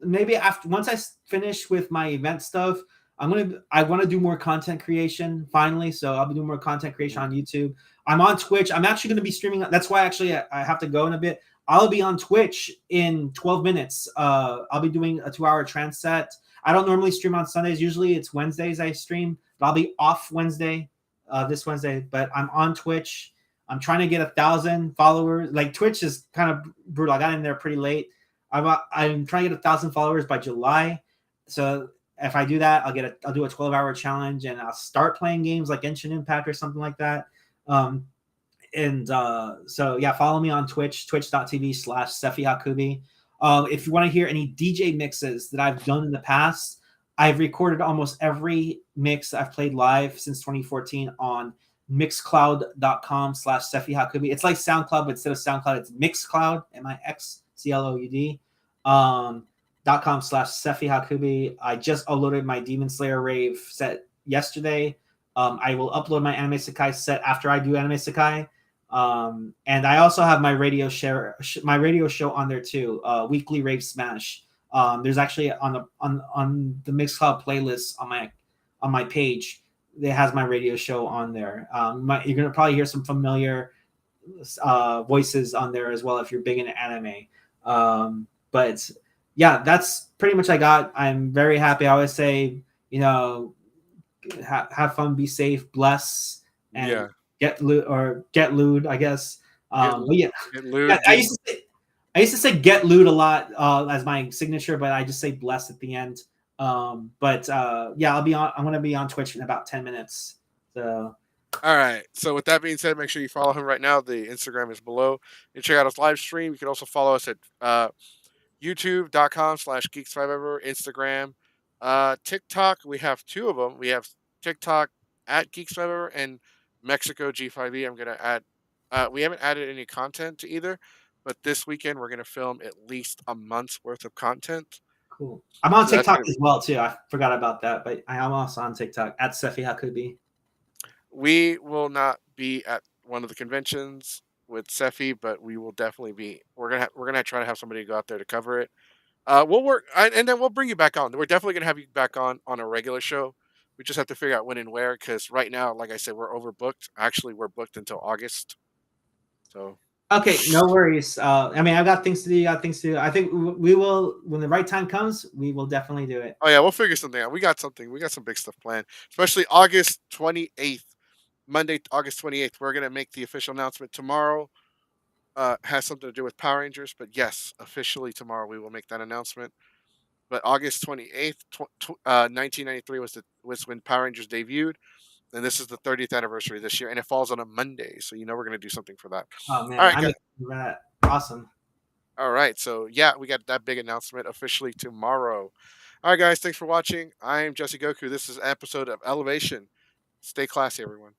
maybe after once I finish with my event stuff, I want to do more content creation finally. So I'll be doing more content creation on YouTube. I'm on Twitch. I'm actually going to be streaming. That's why actually I have to go in a bit. I'll be on Twitch in 12 minutes. I'll be doing a 2-hour trans set. I don't normally stream on Sundays. Usually it's Wednesdays I stream, but I'll be off Wednesday, this Wednesday. But I'm on Twitch. I'm trying to get 1,000 followers. Like Twitch is kind of brutal. I got in there pretty late. I'm trying to get 1,000 followers by July. So if I do that, I'll do a 12-hour challenge, and I'll start playing games like Genshin Impact or something like that. So yeah, follow me on Twitch, twitch.tv/Sephi Hakubi. If you want to hear any DJ mixes that I've done in the past, I've recorded almost every mix I've played live since 2014 on mixcloud.com/Sephi Hakubi. It's like SoundCloud, but instead of SoundCloud, it's Mixcloud, MIXCLOUD. .com/Sephi Hakubi. I just uploaded my Demon Slayer rave set yesterday. I will upload my Anime Sekai set after I do Anime Sekai. And I also have my radio show on there too. Weekly Rave Smash. There's actually on the Mixcloud playlist on my page, it has my radio show on there. You're gonna probably hear some familiar voices on there as well if you're big into anime. But yeah, that's pretty much I got. I'm very happy. I always say, you know, have fun, be safe, bless, and Yeah. get lewd, I guess. Get But yeah, get yeah, lewd. Get I used to say get lewd a lot as my signature, but I just say bless at the end. But yeah, I'm gonna be on Twitch in about 10 minutes. So All right. So with that being said, make sure you follow him right now. The Instagram is below. You check out his live stream. You can also follow us at youtube.com/geeks5ever, Instagram, TikTok. We have two of them. We have TikTok at geeks5ever and Mexico G5E. I'm gonna add. We haven't added any content to either, but this weekend we're gonna film at least a month's worth of content. cool. I'm on So that's TikTok gonna be. as well too. I forgot about that, but I am also on TikTok at Sephi Hakubi. We will not be at one of the conventions with Sephi, but we will definitely be. We're gonna try to have somebody go out there to cover it. We'll work, and then we'll bring you back on. We're definitely gonna have you back on a regular show. We just have to figure out when and where, because right now, like I said, we're overbooked. Actually, we're booked until August. So, Okay, no worries. I mean, I've got things to do. You got things to do. I think we will, when the right time comes, we will definitely do it. oh yeah, we'll figure something out. We got something. We got some big stuff planned, especially August 28th, Monday, August 28th. We're gonna make the official announcement tomorrow. Has something to do with Power Rangers, but yes, officially tomorrow we will make that announcement. But August 28th, 1993 was when Power Rangers debuted, and this is the 30th anniversary this year, and it falls on a Monday, so we're gonna do something for that. Oh All man, right, I'm guys. excited for that. Awesome. All right, so yeah, we got that big announcement officially tomorrow. All right, guys, thanks for watching. I'm Jesse Goku. This is an episode of Elevation. Stay classy, everyone.